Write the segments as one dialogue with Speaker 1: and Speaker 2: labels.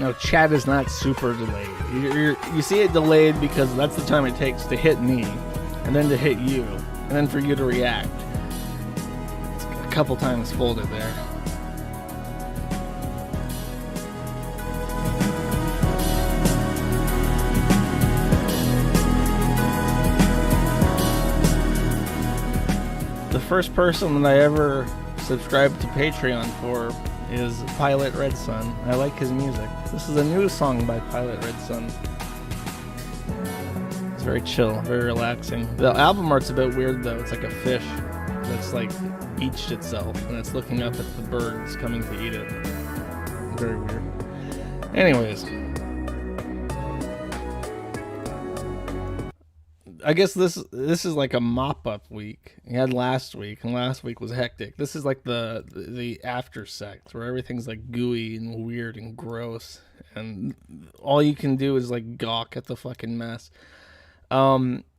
Speaker 1: No, chat is not super delayed. You see it delayed because that's the time it takes to hit me, and then to hit you, and then for you to react. It's a couple times folded there. The first person that I ever subscribed to Patreon for is Pilotredsky. I like his music. This is a new song by Pilotredsky. It's very chill, very relaxing. The album art's a bit weird though. It's like a fish that's like beached itself and it's looking up at the birds coming to eat it. Very weird. Anyways, I guess this is like a mop-up week. You had last week, and last week was hectic. This is like the after sex, where everything's like gooey and weird and gross, and all you can do is like gawk at the fucking mess.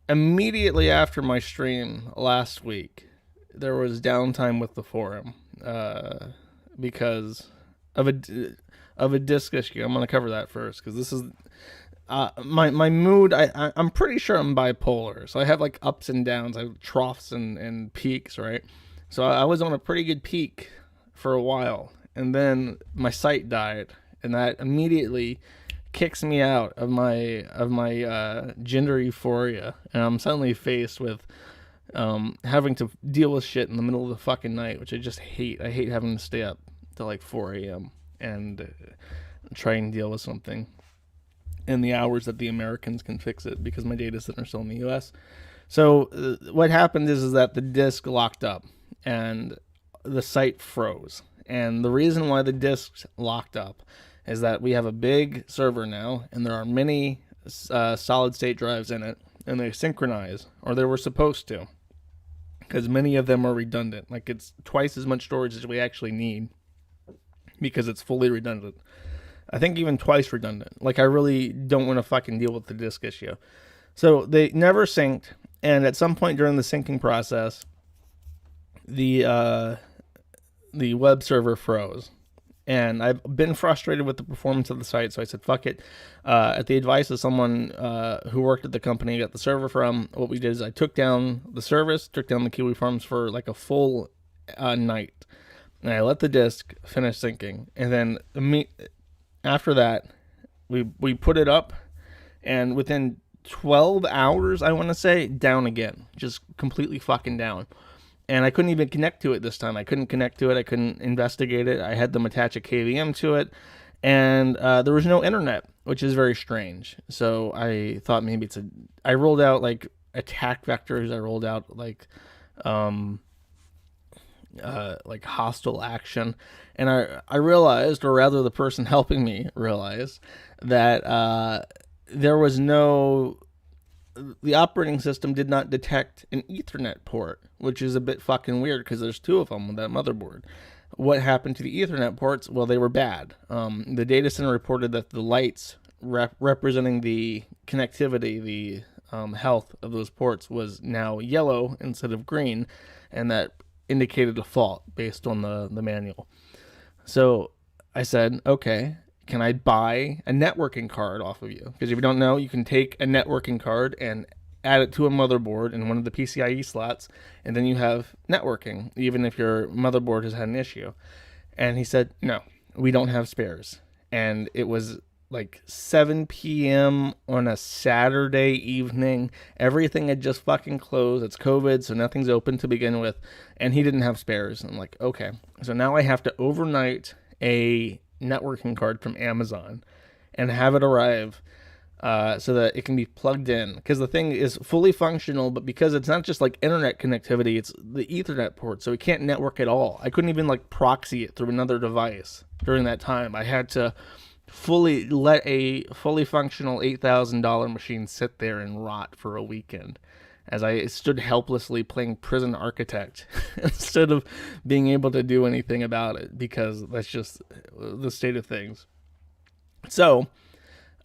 Speaker 1: Immediately after my stream last week, there was downtime with the forum because of a disc issue. I'm gonna cover that first because this is. My mood, I'm pretty sure I'm bipolar. So I have like ups and downs. I have troughs and peaks, right? So I was on a pretty good peak for a while. And then my site died. And that immediately kicks me out of my gender euphoria. And I'm suddenly faced with having to deal with shit in the middle of the fucking night, which I just hate. I hate having to stay up till like 4 a.m. and try and deal with something in the hours that the Americans can fix it because my data center is still in the US. So what happened is that the disk locked up and the site froze. And the reason why the disk locked up is that we have a big server now and there are many solid state drives in it and they synchronize, or they were supposed to, because many of them are redundant. Like it's twice as much storage as we actually need because it's fully redundant. I think even twice redundant. Like I really don't want to fucking deal with the disk issue. So they never synced, and at some point during the syncing process, the web server froze. And I've been frustrated with the performance of the site, so I said, fuck it. At the advice of someone who worked at the company I got the server from, what we did is I took down the service, took down the Kiwi Farms for like a full night. And I let the disk finish syncing. And then after that, we put it up, and within 12 hours, I want to say, down again. Just completely fucking down. And I couldn't even connect to it this time. I couldn't connect to it. I couldn't investigate it. I had them attach a KVM to it. And there was no internet, which is very strange. So I thought maybe I rolled out, like, attack vectors. I rolled out, like hostile action. And I realized, or rather the person helping me realized, that the operating system did not detect an Ethernet port, which is a bit fucking weird because there's two of them with that motherboard. What happened to the Ethernet ports? Well, they were bad. The data center reported that the lights representing the connectivity, the health of those ports was now yellow instead of green, and that indicated a fault based on the manual. So I said, okay, can I buy a networking card off of you? Because if you don't know, you can take a networking card and add it to a motherboard in one of the PCIe slots, and then you have networking, even if your motherboard has had an issue. And he said, no, we don't have spares. And it was like 7 p.m. on a Saturday evening. Everything had just fucking closed. It's COVID, so nothing's open to begin with. And he didn't have spares. I'm like, okay. So now I have to overnight a networking card from Amazon and have it arrive so that it can be plugged in. Because the thing is fully functional, but because it's not just like internet connectivity, it's the Ethernet port, so it can't network at all. I couldn't even like proxy it through another device during that time. I had to let a fully functional $8,000 machine sit there and rot for a weekend as I stood helplessly playing Prison Architect instead of being able to do anything about it, because that's just the state of things. So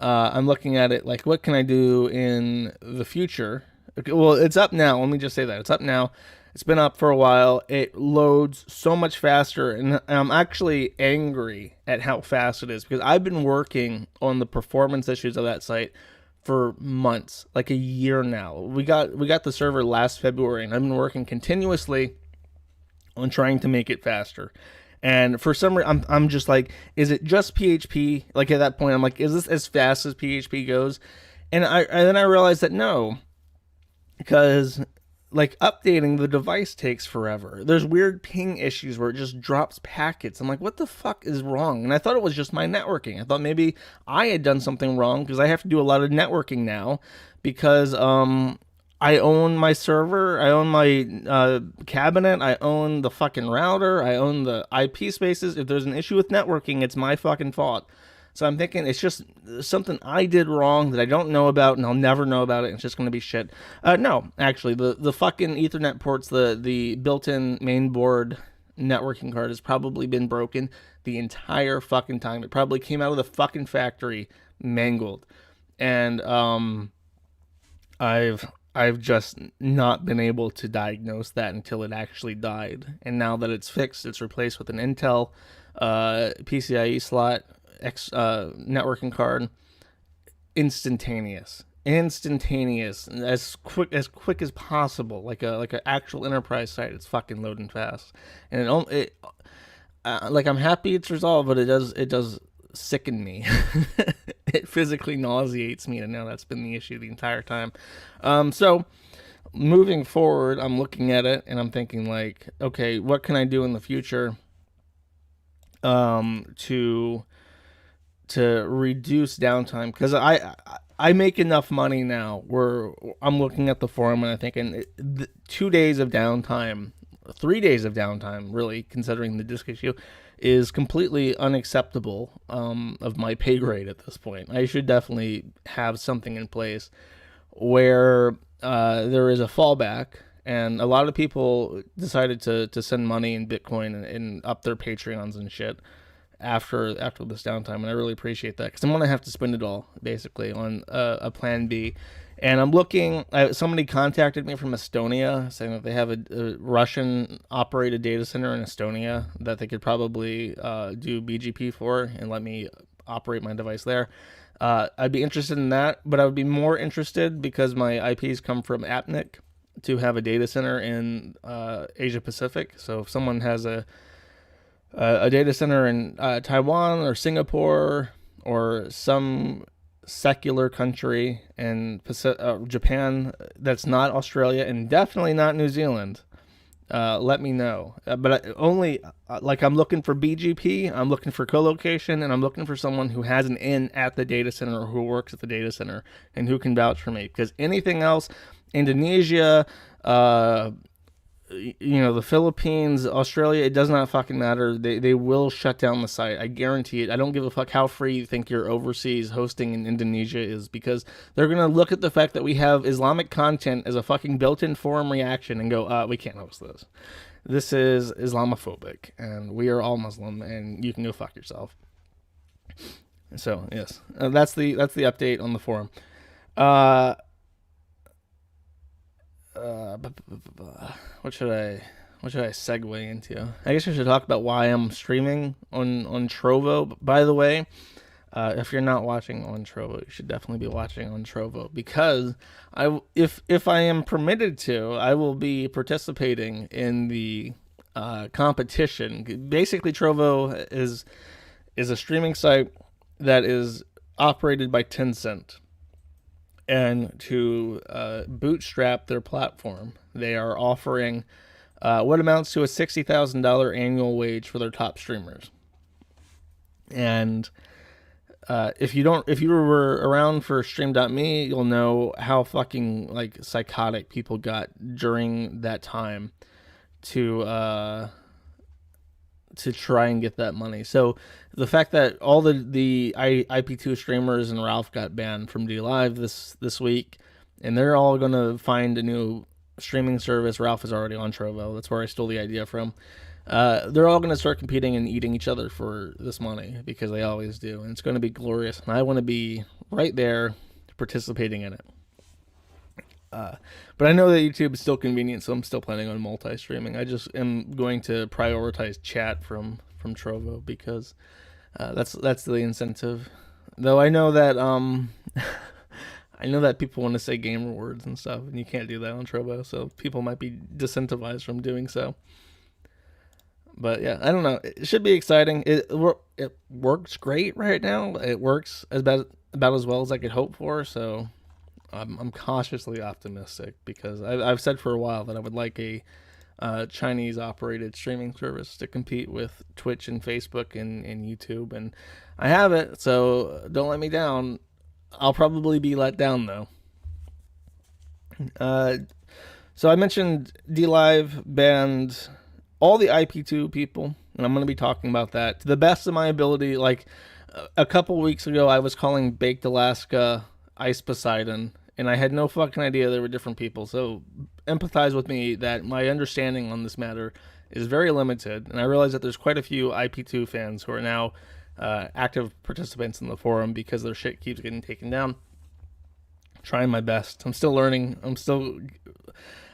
Speaker 1: I'm looking at it like, what can I do in the future? Well, it's up now. Let me just say that. It's up now. It's been up for a while. It loads so much faster, and I'm actually angry at how fast it is because I've been working on the performance issues of that site for months, like a year now. We got the server last February, and I've been working continuously on trying to make it faster. And for some reason, I'm just like, is it just PHP? Like at that point, I'm like, is this as fast as PHP goes? And then I realized that no, because like updating the device takes forever. There's weird ping issues where it just drops packets. I'm like, what the fuck is wrong? And I thought it was just my networking. I thought maybe I had done something wrong because I have to do a lot of networking now because I own my server, I own my cabinet, I own the fucking router, I own the IP spaces. If there's an issue with networking, it's my fucking fault. So I'm thinking it's just something I did wrong that I don't know about, and I'll never know about it. And it's just going to be shit. No, actually, the fucking Ethernet ports, the built-in mainboard networking card has probably been broken the entire fucking time. It probably came out of the fucking factory mangled, and I've just not been able to diagnose that until it actually died. And now that it's fixed, it's replaced with an Intel PCIe slot. Networking card, instantaneous, as quick as possible, like an actual enterprise site. It's fucking loading fast, and like I'm happy it's resolved, but it does sicken me. It physically nauseates me, and now that's been the issue the entire time. So moving forward, I'm looking at it and I'm thinking like, okay, what can I do in the future to reduce downtime? Because I make enough money now where I'm looking at the forum and I'm thinking 2 days of downtime, 3 days of downtime, really, considering the disk issue, is completely unacceptable of my pay grade at this point. I should definitely have something in place where there is a fallback. And a lot of people decided to send money in Bitcoin and up their Patreons and shit after this downtime, and I really appreciate that because I'm gonna have to spend it all basically on a plan B. And I'm looking. Somebody contacted me from Estonia saying that they have a Russian operated data center in Estonia that they could probably do BGP for and let me operate my device there. I'd be interested in that, but I would be more interested because my IPs come from AppNic to have a data center in Asia Pacific. So if someone has a data center in Taiwan or Singapore or some secular country in Japan that's not Australia and definitely not New Zealand, let me know. But only like I'm looking for BGP, I'm looking for co-location, and I'm looking for someone who has an in at the data center or who works at the data center and who can vouch for me. Because anything else, Indonesia, the Philippines, Australia, it does not fucking matter. They will shut down the site. I guarantee it. I don't give a fuck how free you think your overseas hosting in Indonesia is, because they're going to look at the fact that we have Islamic content as a fucking built-in forum reaction and go, we can't host this. This is Islamophobic, and we are all Muslim, and you can go fuck yourself. So, yes. That's the update on the forum. What should I segue into? I guess I should talk about why I'm streaming on Trovo. By the way, if you're not watching on Trovo, you should definitely be watching on Trovo, because if I am permitted to, I will be participating in the competition. Basically, Trovo is a streaming site that is operated by Tencent. And to bootstrap their platform, they are offering what amounts to a $60,000 annual wage for their top streamers. And if you were around for Stream.me, you'll know how fucking like psychotic people got during that time to try and get that money. So the fact that all the IP2 streamers and Ralph got banned from DLive this week, and they're all going to find a new streaming service. Ralph is already on Trovo. That's where I stole the idea from. They're all going to start competing and eating each other for this money, because they always do. And it's going to be glorious. And I want to be right there participating in it. But I know that YouTube is still convenient, so I'm still planning on multi-streaming. I just am going to prioritize chat from Trovo because that's the incentive. Though I know that I know that people want to say gamer words and stuff, and you can't do that on Trovo, so people might be disincentivized from doing so. But yeah, I don't know. It should be exciting. It works great right now. It works about as well as I could hope for. So I'm cautiously optimistic because I've said for a while that I would like a Chinese operated streaming service to compete with Twitch and Facebook and YouTube, and I have it. So don't let me down. I'll probably be let down though. So I mentioned DLive banned all the IP2 people, and I'm going to be talking about that to the best of my ability. Like a couple weeks ago, I was calling Baked Alaska Ice Poseidon, and I had no fucking idea they were different people. So empathize with me that my understanding on this matter is very limited, and I realize that there's quite a few IP2 fans who are now active participants in the forum because their shit keeps getting taken down. Trying my best. I'm still learning.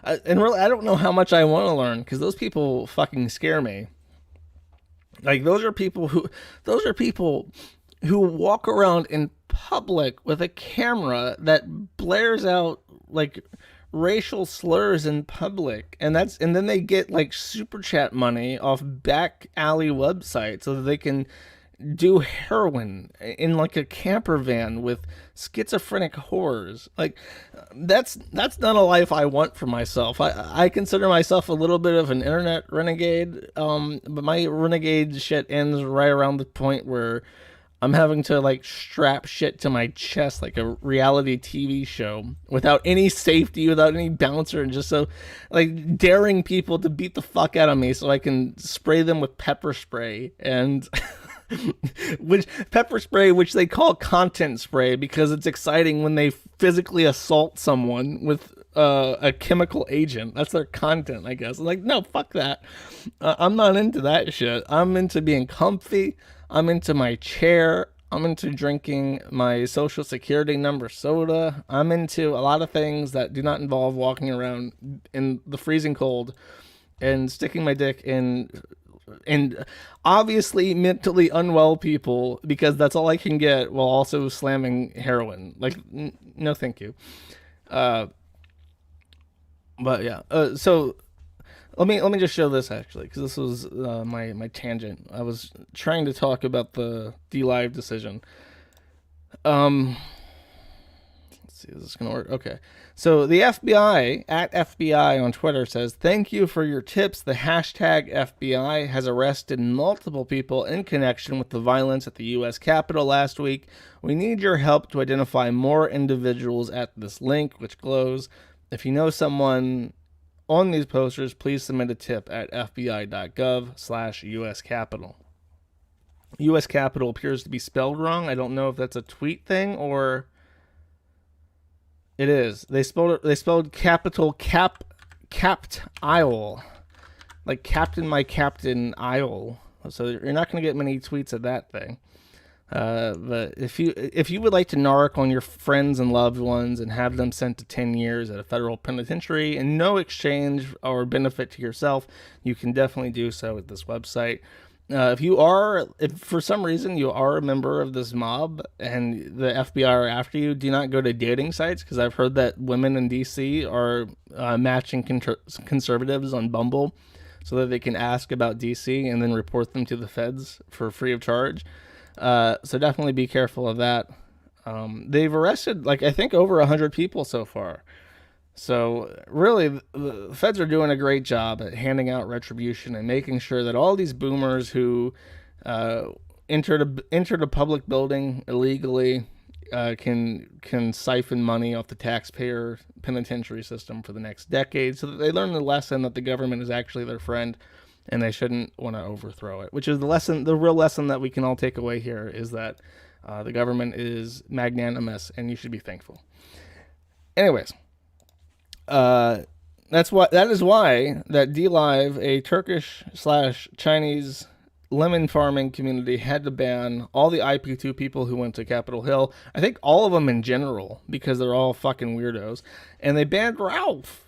Speaker 1: And really, I don't know how much I want to learn because those people fucking scare me. Like those are people who walk around in public with a camera that blares out like racial slurs in public, and then they get like super chat money off back alley websites so that they can do heroin in like a camper van with schizophrenic whores. Like that's not a life I want for myself. I consider myself a little bit of an internet renegade, but my renegade shit ends right around the point where I'm having to like strap shit to my chest like a reality TV show without any safety, without any bouncer, and just so like daring people to beat the fuck out of me so I can spray them with pepper spray and which they call content spray because it's exciting when they physically assault someone with a chemical agent. That's their content, I guess. I'm like, no, fuck that. I'm not into that shit. I'm into being comfy. I'm into my chair. I'm into drinking my social security number soda. I'm into a lot of things that do not involve walking around in the freezing cold and sticking my dick in and obviously mentally unwell people because that's all I can get while also slamming heroin. Like, no, thank you. But yeah, so let me just show this actually because this was my tangent. I was trying to talk about the DLive decision. Let's see, is this gonna work? Okay. So the FBI, at FBI on Twitter, says, thank you for your tips. The hashtag FBI has arrested multiple people in connection with the violence at the U.S. Capitol last week. We need your help to identify more individuals at this link, which glows. If you know someone on these posters, please submit a tip at fbi.gov/US Capitol. U.S. Capitol appears to be spelled wrong. I don't know if that's a tweet thing or... It is. They spelled capital capped isle. Like Captain My Captain Isle. So you're not going to get many tweets of that thing. But if you would like to narc on your friends and loved ones and have them sent to 10 years at a federal penitentiary and no exchange or benefit to yourself, you can definitely do so at this website. If for some reason you are a member of this mob and the FBI are after you, do not go to dating sites because I've heard that women in DC are matching conservatives on Bumble so that they can ask about DC and then report them to the feds for free of charge. So definitely be careful of that. They've arrested, I think, over 100 people so far. So really, the feds are doing a great job at handing out retribution and making sure that all these boomers who entered a public building illegally can siphon money off the taxpayer penitentiary system for the next decade, so that they learn the lesson that the government is actually their friend and they shouldn't want to overthrow it. Which is the real lesson that we can all take away here is that the government is magnanimous and you should be thankful. Anyways. That is why DLive, a Turkish/Chinese lemon farming community had to ban all the IP2 people who went to Capitol Hill. I think all of them in general, because they're all fucking weirdos. And they banned Ralph.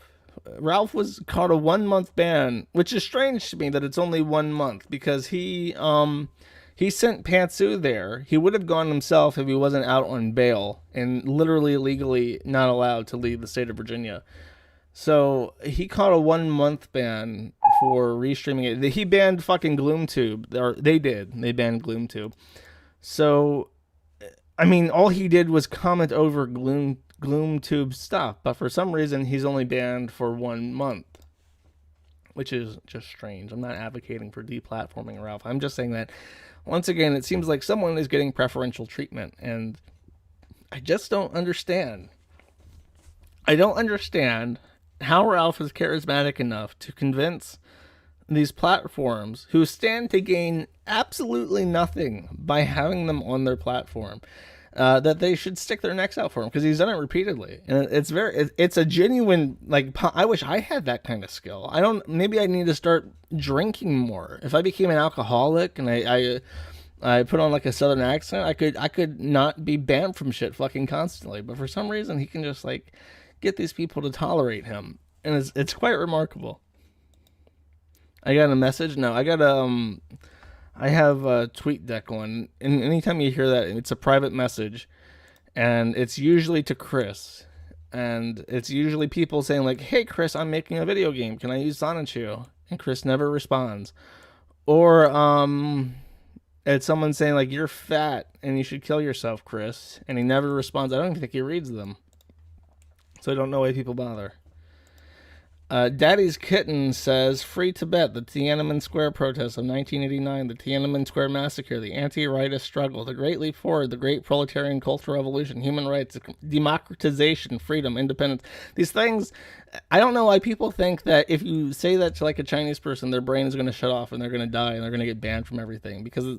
Speaker 1: Ralph was caught a 1 month ban, which is strange to me that it's only 1 month, because he sent Pantsu there. He would have gone himself if he wasn't out on bail and literally legally not allowed to leave the state of Virginia. So he caught a 1 month ban for restreaming it. He banned fucking GloomTube. Or they did. They banned GloomTube. So, I mean, all he did was comment over GloomTube stuff. But for some reason, he's only banned for 1 month, which is just strange. I'm not advocating for deplatforming Ralph. I'm just saying that, once again, it seems like someone is getting preferential treatment. And I just don't understand. I don't understand how Ralph is charismatic enough to convince these platforms who stand to gain absolutely nothing by having them on their platform, that they should stick their necks out for him, because he's done it repeatedly. And it's a genuine, like, I wish I had that kind of skill. Maybe I need to start drinking more. If I became an alcoholic and I put on like a southern accent, I could not be banned from shit fucking constantly. But for some reason, he can just like get these people to tolerate him, and it's quite remarkable. I got a message. No, I have a TweetDeck one, and anytime you hear that, it's a private message, and it's usually to Chris, and it's usually people saying like, "Hey Chris, I'm making a video game. Can I use Sonichu?" And Chris never responds. Or it's someone saying like, "You're fat and you should kill yourself, Chris," and he never responds. I don't even think he reads them. So I don't know why people bother. Daddy's Kitten says, "Free Tibet, the Tiananmen Square protests of 1989, the Tiananmen Square massacre, the anti-rightist struggle, the Great Leap Forward, the Great Proletarian Cultural Revolution, human rights, democratization, freedom, independence." These things, I don't know why people think that if you say that to like a Chinese person, their brain is going to shut off and they're going to die and they're going to get banned from everything, because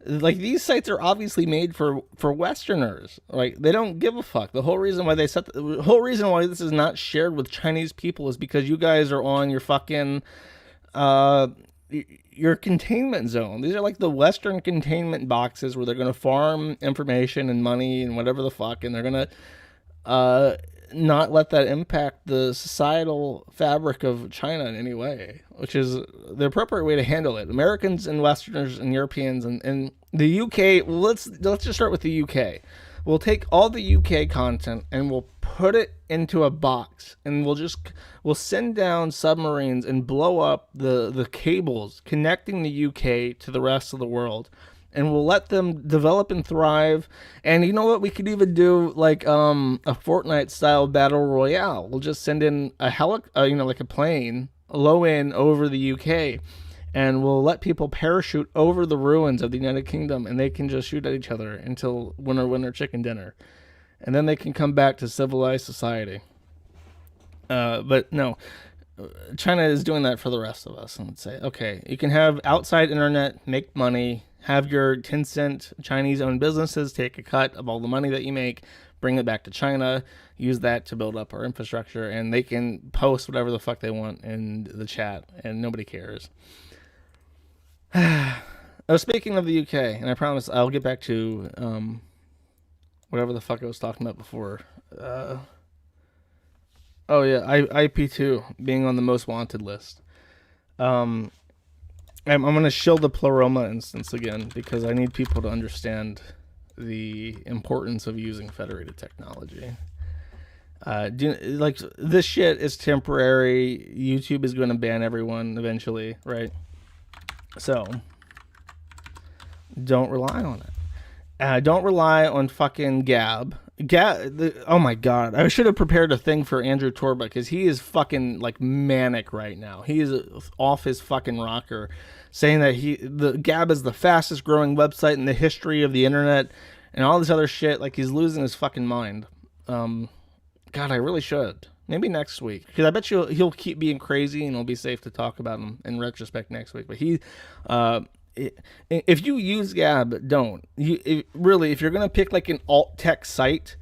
Speaker 1: like these sites are obviously made for Westerners. Like, they don't give a fuck. The whole reason why this is not shared with Chinese people is because you guys are on your fucking your containment zone. These are like the Western containment boxes where they're going to farm information and money and whatever the fuck, and they're going to not let that impact the societal fabric of China in any way, which is the appropriate way to handle it. Americans and Westerners and Europeans and the UK, let's just start with the UK. We'll take all the UK content and we'll put it into a box, and we'll send down submarines and blow up the cables connecting the UK to the rest of the world. And we'll let them develop and thrive. And you know what? We could even do like a Fortnite style battle royale. We'll just send in like a plane low in over the UK, and we'll let people parachute over the ruins of the United Kingdom, and they can just shoot at each other until winner chicken dinner, and then they can come back to civilized society. But no. China is doing that for the rest of us, and let's say, okay, you can have outside internet, make money, have your Tencent Chinese-owned businesses take a cut of all the money that you make, bring it back to China, use that to build up our infrastructure, and they can post whatever the fuck they want in the chat, and nobody cares. Speaking of the UK, and I promise I'll get back to whatever the fuck I was talking about before. Oh yeah, IP2 being on the most wanted list. I'm going to shill the Pleroma instance again, because I need people to understand the importance of using federated technology. This shit is temporary. YouTube is going to ban everyone eventually, right? So don't rely on it. Don't rely on fucking Gab. Oh my god, I should have prepared a thing for Andrew Torba, because he is fucking like manic right now. He is off his fucking rocker, saying that the Gab is the fastest growing website in the history of the internet and all this other shit. Like, he's losing his fucking mind. God, I really should. Maybe next week, because I bet he'll keep being crazy, and it'll be safe to talk about him in retrospect next week. But if you use Gab, don't. If you're going to pick like an alt tech site,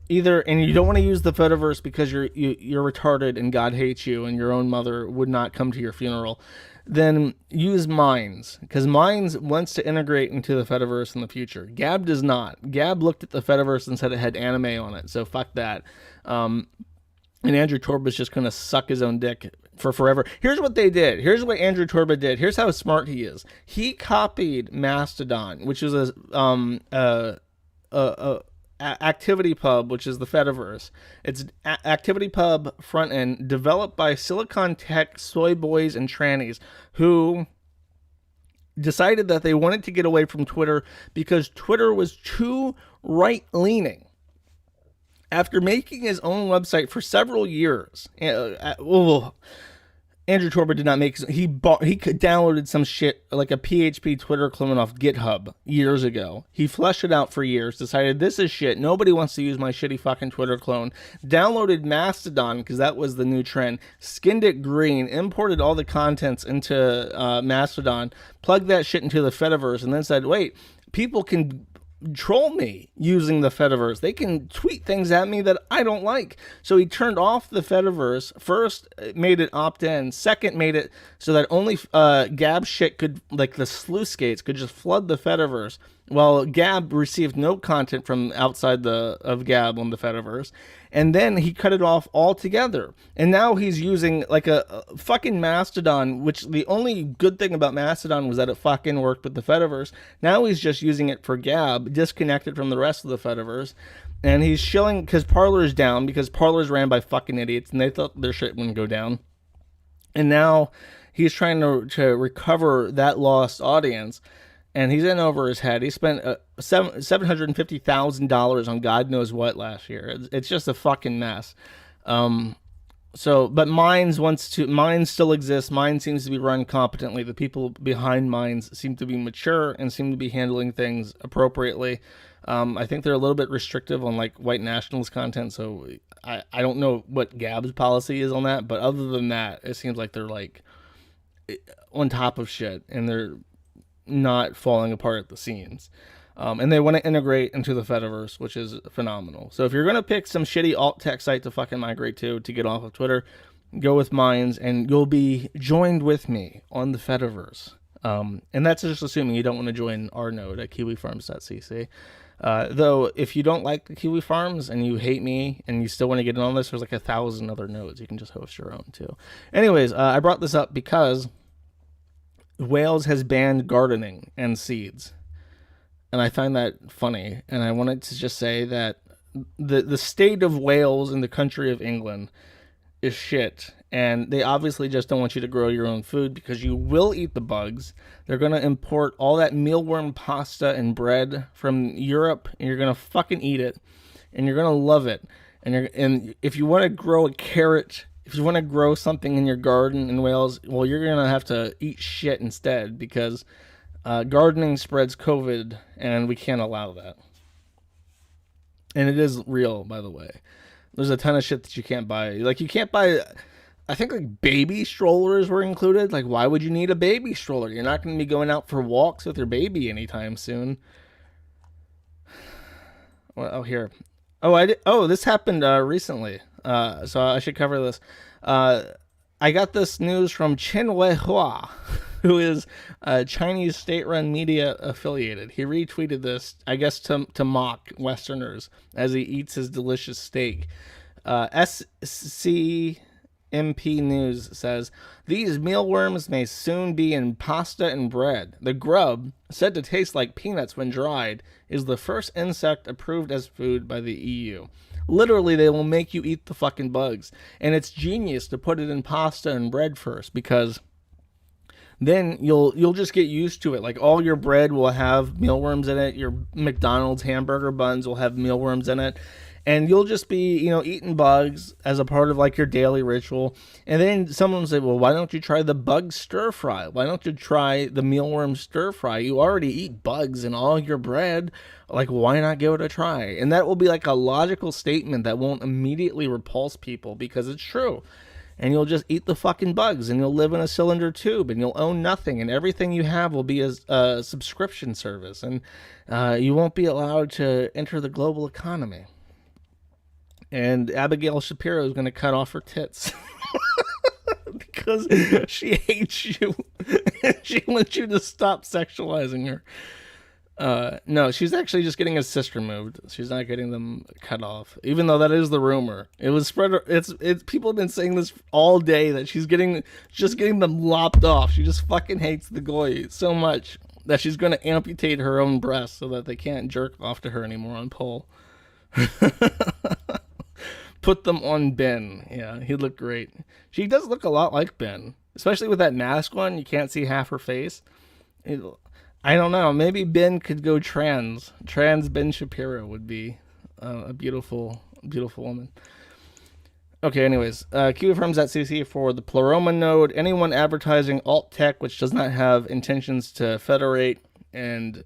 Speaker 1: either, and you don't want to use the Fediverse because you're retarded and God hates you and your own mother would not come to your funeral, then use Minds, because Minds wants to integrate into the Fediverse in the future. Gab does not. Gab looked at the Fediverse and said it had anime on it, so fuck that. And Andrew Torba's just going to suck his own dick for forever. Here's what they did. Here's what Andrew Torba did. Here's how smart he is. He copied Mastodon, which is a ActivityPub, which is the Fediverse. It's ActivityPub front end developed by Silicon Tech soy boys and trannies who decided that they wanted to get away from Twitter because Twitter was too right-leaning. After making his own website for several years, Andrew Torba did not make. He downloaded some shit like a PHP Twitter clone off GitHub years ago. He fleshed it out for years. Decided this is shit. Nobody wants to use my shitty fucking Twitter clone. Downloaded Mastodon because that was the new trend. Skinned it green. Imported all the contents into Mastodon. Plugged that shit into the Fediverse, and then said, "Wait, people can troll me using the Fediverse. They can tweet things at me that I don't like." So he turned off the Fediverse. First, made it opt-in. Second, made it so that only Gab shit could, like the sluice gates, could just flood the Fediverse, while Gab received no content from outside of Gab on the Fediverse. And then he cut it off altogether. And now he's using like a fucking Mastodon, which the only good thing about Mastodon was that it fucking worked with the Fediverse. Now he's just using it for Gab, disconnected from the rest of the Fediverse. And he's shilling because Parler's down, because Parler's ran by fucking idiots and they thought their shit wouldn't go down. And now he's trying to recover that lost audience. And he's in over his head. He spent $750,000 on God knows what last year. It's just a fucking mess. But Minds still exists. Minds seems to be run competently. The people behind Minds seem to be mature and seem to be handling things appropriately. I think they're a little bit restrictive on like white nationalist content. So I don't know what Gab's policy is on that. But other than that, it seems like they're like on top of shit and they're not falling apart at the seams. And they want to integrate into the Fediverse, which is phenomenal. So if you're going to pick some shitty alt-tech site to fucking migrate to get off of Twitter, go with Minds, and you'll be joined with me on the Fediverse. And that's just assuming you don't want to join our node at kiwifarms.cc. Though, if you don't like the Kiwi Farms and you hate me and you still want to get in on this, there's like 1,000 other nodes. You can just host your own, too. Anyways, I brought this up because Wales has banned gardening and seeds. And I find that funny. And I wanted to just say that the state of Wales in the country of England is shit. And they obviously just don't want you to grow your own food because you will eat the bugs. They're going to import all that mealworm pasta and bread from Europe, and you're going to fucking eat it. And you're going to love it. And if you want to grow a carrot, if you want to grow something in your garden in Wales, well, you're going to have to eat shit instead because gardening spreads COVID, and we can't allow that. And it is real, by the way. There's a ton of shit that you can't buy. Like, you can't buy, I think, like, baby strollers were included. Like, why would you need a baby stroller? You're not going to be going out for walks with your baby anytime soon. Well, here. This happened recently. So I should cover this. I got this news from Chen Weihua, who is a Chinese state-run media affiliated. He retweeted this, I guess, to mock Westerners as he eats his delicious steak. SCMP News says, "These mealworms may soon be in pasta and bread. The grub, said to taste like peanuts when dried, is the first insect approved as food by the EU." Literally, they will make you eat the fucking bugs. And it's genius to put it in pasta and bread first, because then you'll just get used to it. Like, all your bread will have mealworms in it. Your McDonald's hamburger buns will have mealworms in it. And you'll just be, eating bugs as a part of, like, your daily ritual. And then someone will say, well, why don't you try the bug stir fry? Why don't you try the mealworm stir fry? You already eat bugs in all your bread. Like, why not give it a try? And that will be, like, a logical statement that won't immediately repulse people, because it's true. And you'll just eat the fucking bugs, and you'll live in a cylinder tube, and you'll own nothing, and everything you have will be a subscription service. And you won't be allowed to enter the global economy. And Abigail Shapiro is going to cut off her tits. Because she hates you. She wants you to stop sexualizing her. No, she's actually just getting his cyst removed. She's not getting them cut off, even though that is the rumor. It was spread. It's people have been saying this all day that she's just getting them lopped off. She just fucking hates the goy so much that she's going to amputate her own breasts so that they can't jerk off to her anymore on pole. Put them on Ben. Yeah, he looked great. She does look a lot like Ben, especially with that mask on. You can't see half her face. I don't know. Maybe Ben could go trans. Trans Ben Shapiro would be a beautiful, beautiful woman. Okay, anyways. Kiwi Farms at CC for the Pleroma node. Anyone advertising alt tech which does not have intentions to federate and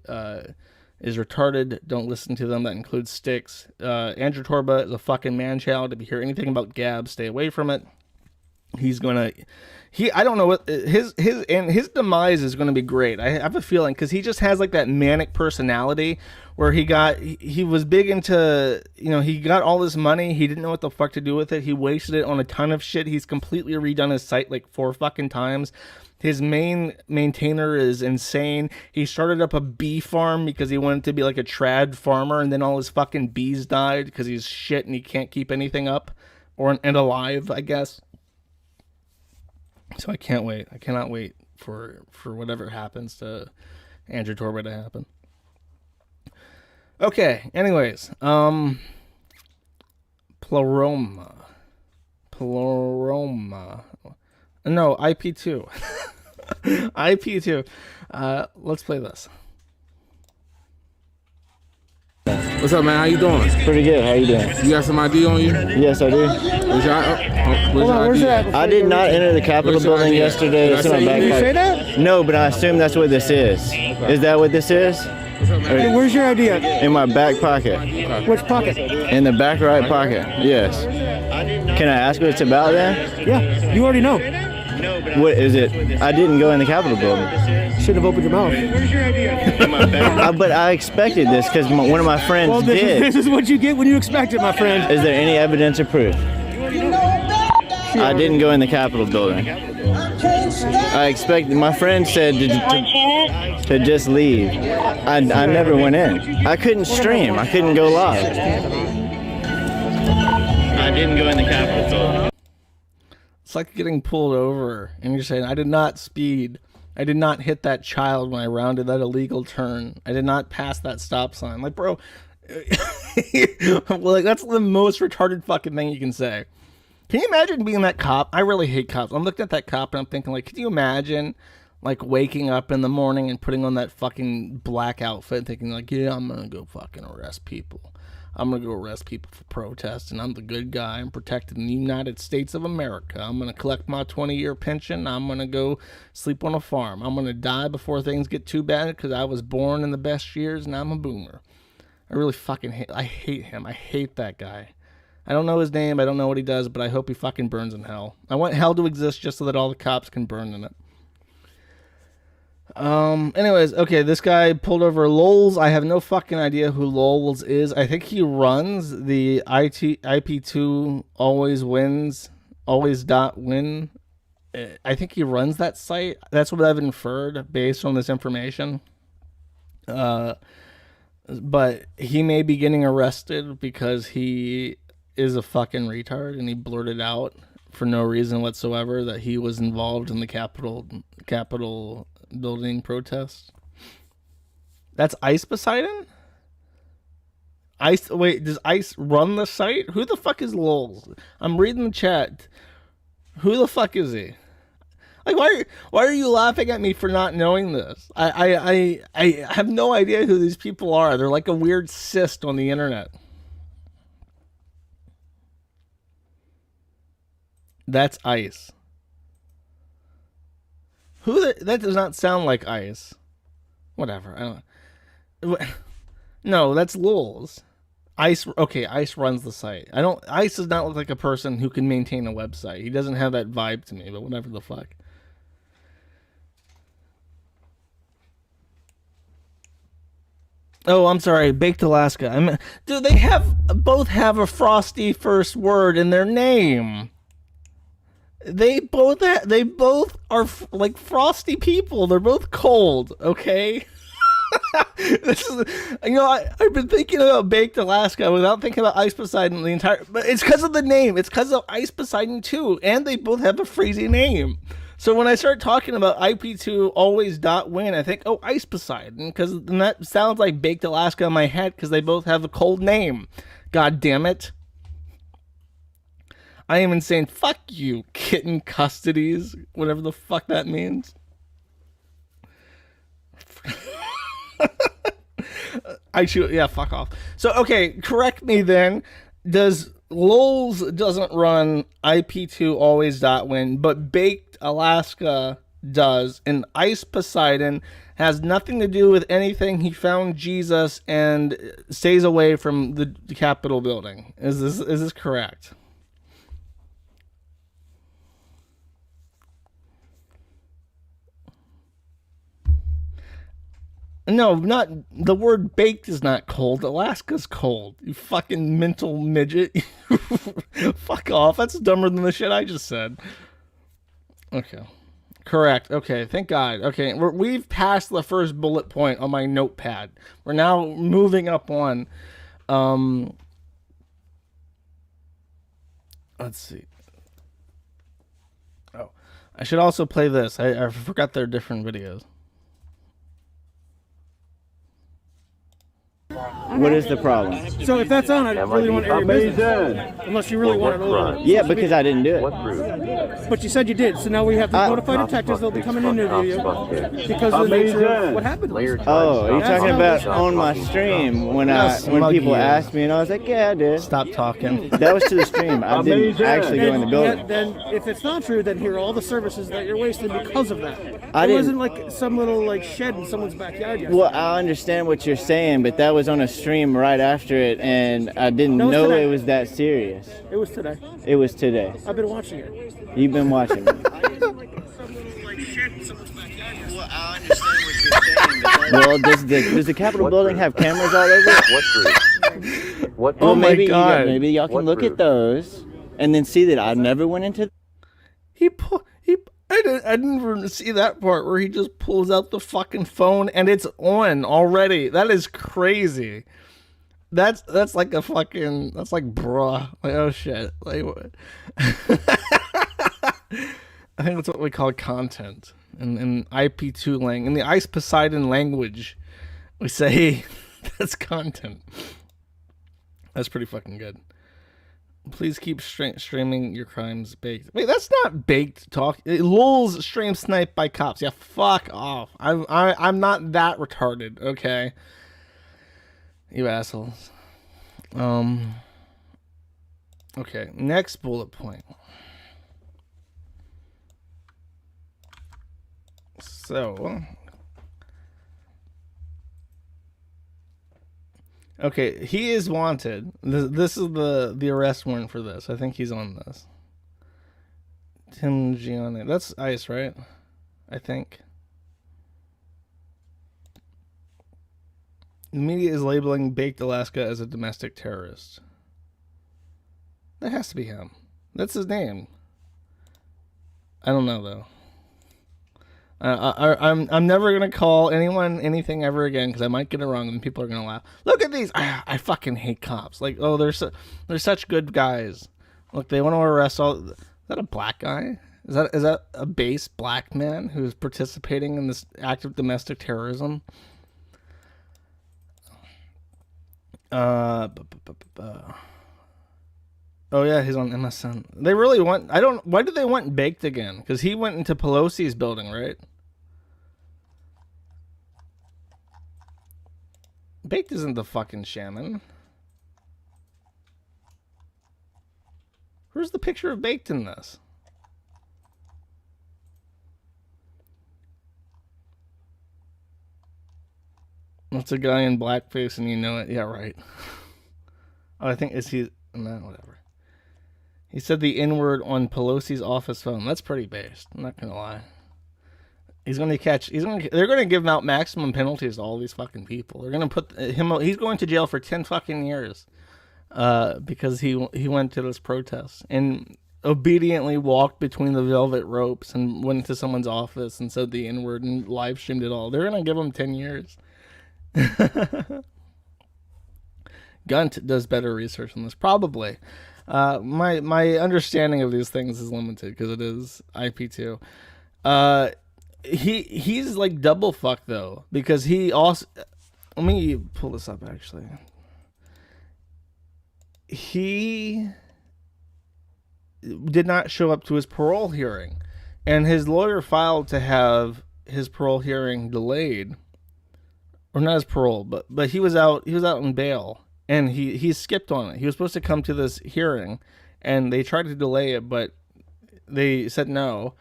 Speaker 1: is retarded, don't listen to them. That includes Sticks. Andrew Torba is a fucking man-child. If you hear anything about Gab, stay away from it. He's gonna... I don't know what his demise is going to be great. I have a feeling because he just has like that manic personality where he was big into, he got all this money. He didn't know what the fuck to do with it. He wasted it on a ton of shit. He's completely redone his site like 4 fucking times. His main maintainer is insane. He started up a bee farm because he wanted to be like a trad farmer, and then all his fucking bees died because he's shit and he can't keep anything up and alive, I guess. So I can't wait. I cannot wait for whatever happens to Andrew Torba to happen. Okay, anyways. Pleroma. No, IP2. IP2. Let's play this.
Speaker 2: What's up, man? How you doing?
Speaker 3: Pretty good. How you doing?
Speaker 2: You got some ID on you?
Speaker 3: Yes, I do.
Speaker 2: Where's your ID?
Speaker 3: I did not enter the Capitol building yesterday.
Speaker 2: Did I say
Speaker 3: Did
Speaker 2: you say
Speaker 3: that? No, but I assume that's what this is. Is that what this is?
Speaker 4: Hey, where's your ID at?
Speaker 3: In my back pocket.
Speaker 4: Which pocket?
Speaker 3: In the back right pocket. Yes. Can I ask what it's about then?
Speaker 4: Yeah, you already know.
Speaker 3: What is it? I didn't go in the Capitol building.
Speaker 4: Should have opened your mouth.
Speaker 3: But I expected this because one of my friends did.
Speaker 4: This is what you get when you expect it, my friend.
Speaker 3: Is there any evidence or proof? I didn't go in the Capitol building. I expected. My friend said to just leave. I never went in. I couldn't stream. I couldn't go live. I didn't go in the Capitol building.
Speaker 1: It's like getting pulled over and you're saying, I did not speed. I did not hit that child when I rounded that illegal turn. I did not pass that stop sign. Like, bro, like that's the most retarded fucking thing you can say. Can you imagine being that cop? I really hate cops. I'm looking at that cop and I'm thinking, like, can you imagine, like, waking up in the morning and putting on that fucking black outfit and thinking, like, yeah, I'm gonna go fucking arrest people. I'm going to go arrest people for protest, and I'm the good guy. I'm protecting the United States of America. I'm going to collect my 20-year pension. I'm going to go sleep on a farm. I'm going to die before things get too bad because I was born in the best years, and I'm a boomer. I really fucking hate him. I hate that guy. I don't know his name. I don't know what he does, but I hope he fucking burns in hell. I want hell to exist just so that all the cops can burn in it. Anyways, okay, this guy pulled over Lols. I have no fucking idea who Lols is. I think he runs the IP2 always wins, always.win. I think he runs that site. That's what I've inferred based on this information. But he may be getting arrested because he is a fucking retard and he blurted out for no reason whatsoever that he was involved in the Capitol building protest. That's Ice Poseidon? Wait, does Ice run the site? Who the fuck is Lols? I'm reading the chat. Who the fuck is he? Like, why are you laughing at me for not knowing this? I have no idea who these people are. They're like a weird cyst on the internet. That's Ice. That does not sound like Ice. Whatever. I don't. No, that's Lols. Ice. Okay, Ice runs the site. Ice does not look like a person who can maintain a website. He doesn't have that vibe to me. But whatever the fuck. Oh, I'm sorry, Baked Alaska. Do they both have a frosty first word in their name? They both are like frosty people. They're both cold. Okay. This is, I've been thinking about Baked Alaska without thinking about Ice Poseidon the entire. But it's because of the name. It's because of Ice Poseidon too, and they both have a freezy name. So when I start talking about IP2 always .win, I think, oh, Ice Poseidon, because that sounds like Baked Alaska in my head because they both have a cold name. God damn it. I am insane. Fuck you, kitten custodies, whatever the fuck that means. Yeah, fuck off. So, okay, correct me then. Does Lols doesn't run IP2 always.win, but Baked Alaska does, and Ice Poseidon has nothing to do with anything. He found Jesus and stays away from the Capitol building. Is this correct? No, not the word baked is not cold. Alaska's cold. You fucking mental midget. Fuck off. That's dumber than the shit I just said. Okay. Correct. Okay. Thank God. Okay. We've passed the first bullet point on my notepad. We're now moving up one. Let's see. Oh, I should also play this. I forgot they're different videos.
Speaker 3: What is the problem?
Speaker 4: So if that's on, I really want to air your business. Unless you really want it over.
Speaker 3: Yeah, because I didn't do it.
Speaker 4: But you said you did, so now we have to notify detectives. They'll be coming in to interview you because of the nature of what happened.
Speaker 3: Oh, are you talking about on my stream when people asked me and I was like, yeah, I did.
Speaker 1: Stop talking.
Speaker 3: That was to the stream. I didn't actually go in the building.
Speaker 4: Then if it's not true, then here are all the services that you're wasting because of that.
Speaker 3: It
Speaker 4: wasn't like some little shed in someone's backyard yesterday.
Speaker 3: Well, I understand what you're saying, but that was on a stream right after it, and I didn't know it was that serious.
Speaker 4: It was today.
Speaker 3: It was today.
Speaker 4: I've been watching it.
Speaker 3: You've been watching it. Well, does the Capitol building have cameras all over it?
Speaker 5: What
Speaker 3: Well,
Speaker 1: Oh my
Speaker 3: maybe
Speaker 1: God.
Speaker 3: maybe y'all can look at those and then see that I never went into.
Speaker 1: I didn't even see that part where he just pulls out the fucking phone and it's on already. That is crazy. That's like a fucking, that's like bruh. Like, oh shit. Like what? I think that's what we call content in IP2 lang. In the Ice Poseidon language, we say that's content. That's pretty fucking good. Please keep streaming your crimes baked. Wait, that's not baked talk. Lul's stream sniped by cops. Yeah, fuck off. I'm not that retarded. Okay, you assholes. Okay, next bullet point. So. Okay, he is wanted. This is the arrest warrant for this. I think he's on this. Tim Gianni. That's ICE, right? I think. The media is labeling Baked Alaska as a domestic terrorist. That has to be him. That's his name. I don't know though. I'm never gonna call anyone anything ever again because I might get it wrong and people are gonna laugh. Look at these! I fucking hate cops. Like, oh, they're such good guys. Look, they want to arrest all. Is that a black guy? Is that a base black man who's participating in this act of domestic terrorism? Oh yeah, he's on MSN. They really want. Why do they want baked again? Because he went into Pelosi's building, right? Baked isn't the fucking shaman. Where's the picture of Baked in this? What's a guy in blackface and you know it? Yeah, right. Oh, I think no, whatever. He said the N-word on Pelosi's office phone. That's pretty based. I'm not gonna lie. He's going to catch. They're going to give out maximum penalties to all these fucking people. They're going to put him. He's going to jail for 10 fucking years, because he went to this protest and obediently walked between the velvet ropes and went to someone's office and said the N-word and live streamed it all. They're going to give him 10 years. Gunt does better research on this, probably. My understanding of these things is limited because it is IP2. He's like double fucked though, because he also, let me pull this up actually. He did not show up to his parole hearing, and his lawyer filed to have his parole hearing delayed, or not his parole, but he was out on bail, and he skipped on it. He was supposed to come to this hearing, and they tried to delay it, but they said no.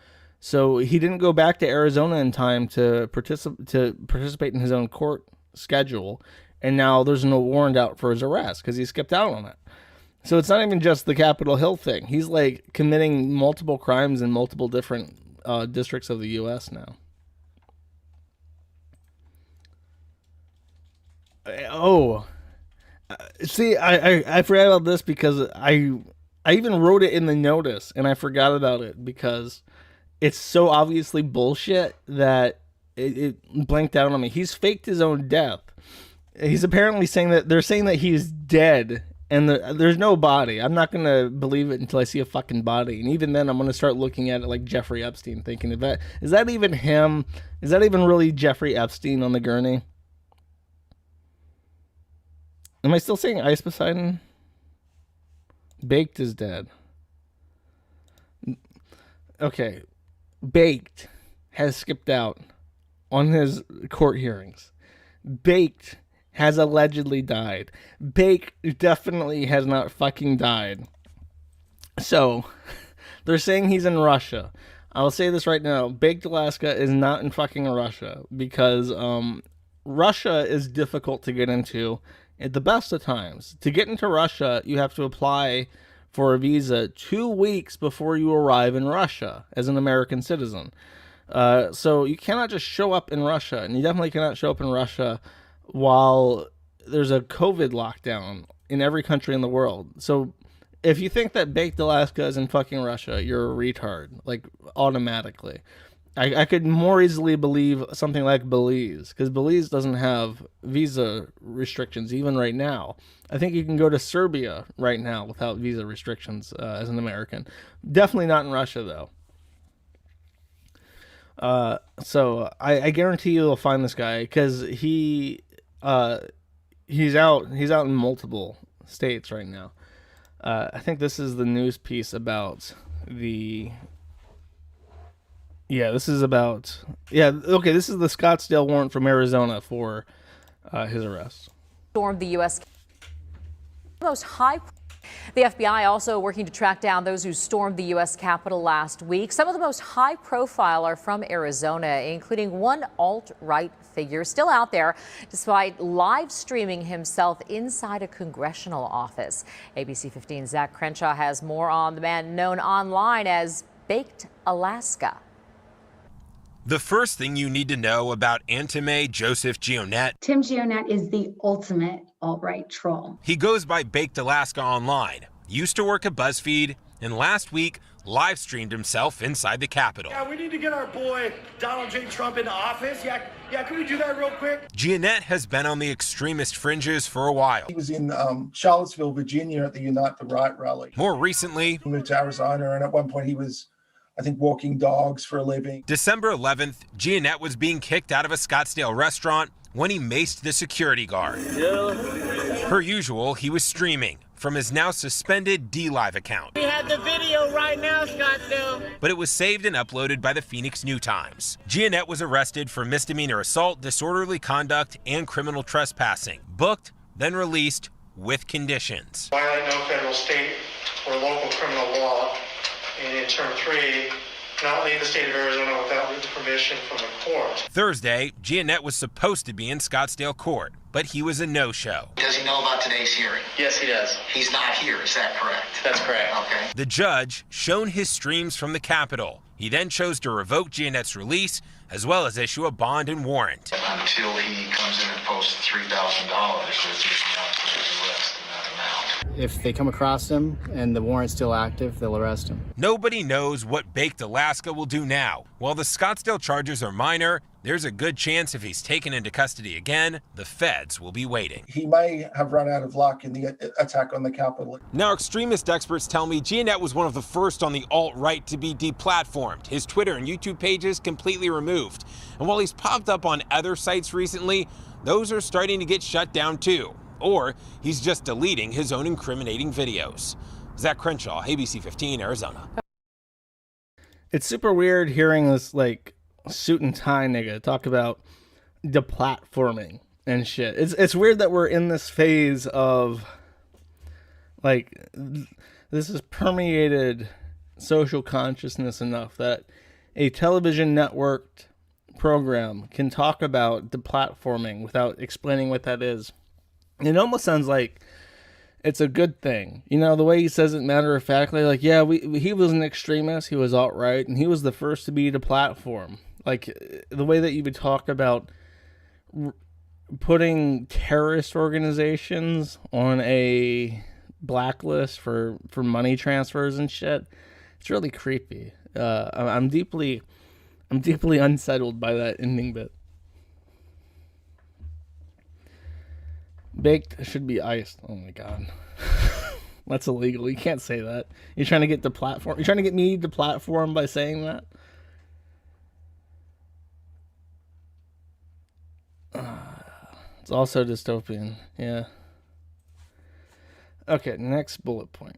Speaker 1: So he didn't go back to Arizona in time to participate in his own court schedule, and now there's no warrant out for his arrest because he skipped out on it. So it's not even just the Capitol Hill thing. He's like committing multiple crimes in multiple different districts of the U.S. now. See, I forgot about this because I even wrote it in the notice and I forgot about it because it's so obviously bullshit that it blanked out on me. He's faked his own death. He's apparently saying that they're saying that he's dead and there's no body. I'm not going to believe it until I see a fucking body. And even then I'm going to start looking at it like Jeffrey Epstein, thinking, is that even him? Is that even really Jeffrey Epstein on the gurney? Am I still saying Ice Poseidon? Baked is dead. Okay. Baked has skipped out on his court hearings. Baked has allegedly died. Baked definitely has not fucking died. So, they're saying he's in Russia. I'll say this right now. Baked Alaska is not in fucking Russia because Russia is difficult to get into at the best of times. To get into Russia, you have to apply for a visa 2 weeks before you arrive in Russia as an American citizen. So you cannot just show up in Russia, and you definitely cannot show up in Russia while there's a COVID lockdown in every country in the world. So if you think that Baked Alaska is in fucking Russia, you're a retard, like automatically. I could more easily believe something like Belize, because Belize doesn't have visa restrictions even right now. I think you can go to Serbia right now without visa restrictions as an American. Definitely not in Russia, though. So I guarantee you'll find this guy because he's out in multiple states right now. I think this is the news piece about the. Yeah, this is about. Yeah, okay. This is the Scottsdale warrant from Arizona for his arrest.
Speaker 5: Stormed the U.S. most high. The FBI also working to track down those who stormed the U.S. Capitol last week. Some of the most high profile are from Arizona, including one alt-right figure still out there despite live streaming himself inside a congressional office. ABC 15's Zach Crenshaw has more on the man known online as Baked Alaska.
Speaker 6: The first thing you need to know about Antime Joseph Gionette.
Speaker 7: Tim Gionette is the ultimate alt-right troll.
Speaker 6: He goes by Baked Alaska online, used to work at BuzzFeed, and last week live streamed himself inside the Capitol.
Speaker 8: Yeah, we need to get our boy Donald J. Trump into office. Yeah, can we do that real quick?
Speaker 6: Gionette has been on the extremist fringes for a while.
Speaker 9: He was in Charlottesville, Virginia at the Unite the Right rally.
Speaker 6: More recently,
Speaker 9: he moved to Arizona, and at one point he was, I think, walking dogs for a living.
Speaker 6: December 11th, Gionette was being kicked out of a Scottsdale restaurant when he maced the security guard. Per usual, he was streaming from his now suspended DLive account.
Speaker 10: We have the video right now, Scottsdale.
Speaker 6: But it was saved and uploaded by the Phoenix New Times. Gionette was arrested for misdemeanor assault, disorderly conduct, and criminal trespassing. Booked, then released with conditions.
Speaker 11: Violate no federal, state, or local criminal law. And in term 3, not leave the state of Arizona without written permission from the court.
Speaker 6: Thursday, Gionette was supposed to be in Scottsdale court, but he was a no-show.
Speaker 11: Does he know about today's hearing? Yes, he does. He's not here, is that correct? That's correct. Okay.
Speaker 6: The judge shown his streams from the Capitol. He then chose to revoke Jeanette's release, as well as issue a bond and warrant.
Speaker 11: Until he comes in and posts $3,000, there's no arrest in that amount.
Speaker 12: If they come across him and the warrant's still active, they'll arrest him.
Speaker 6: Nobody knows what Baked Alaska will do now. While the Scottsdale charges are minor, there's a good chance if he's taken into custody again, the feds will be waiting.
Speaker 9: He may have run out of luck in the attack on the Capitol.
Speaker 6: Now, extremist experts tell me Jeanette was one of the first on the alt-right to be deplatformed, his Twitter and YouTube pages completely removed. And while he's popped up on other sites recently, those are starting to get shut down too. Or he's just deleting his own incriminating videos. Zach Crenshaw, ABC 15, Arizona.
Speaker 1: It's super weird hearing this, like, suit and tie nigga talk about deplatforming and shit. It's weird that we're in this phase of, like, this has permeated social consciousness enough that a television networked program can talk about deplatforming without explaining what that is. It almost sounds like it's a good thing. You know, the way he says it matter-of-factly, like, yeah, he was an extremist, he was alt-right, and he was the first to be deplatformed. Like, the way that you would talk about putting terrorist organizations on a blacklist for money transfers and shit, it's really creepy. I'm deeply unsettled by that ending bit. Baked should be iced. Oh my god. That's illegal. You can't say that. You're trying to get the platform. You're trying to get me to platform by saying that? It's also dystopian. Yeah. Okay, next bullet point.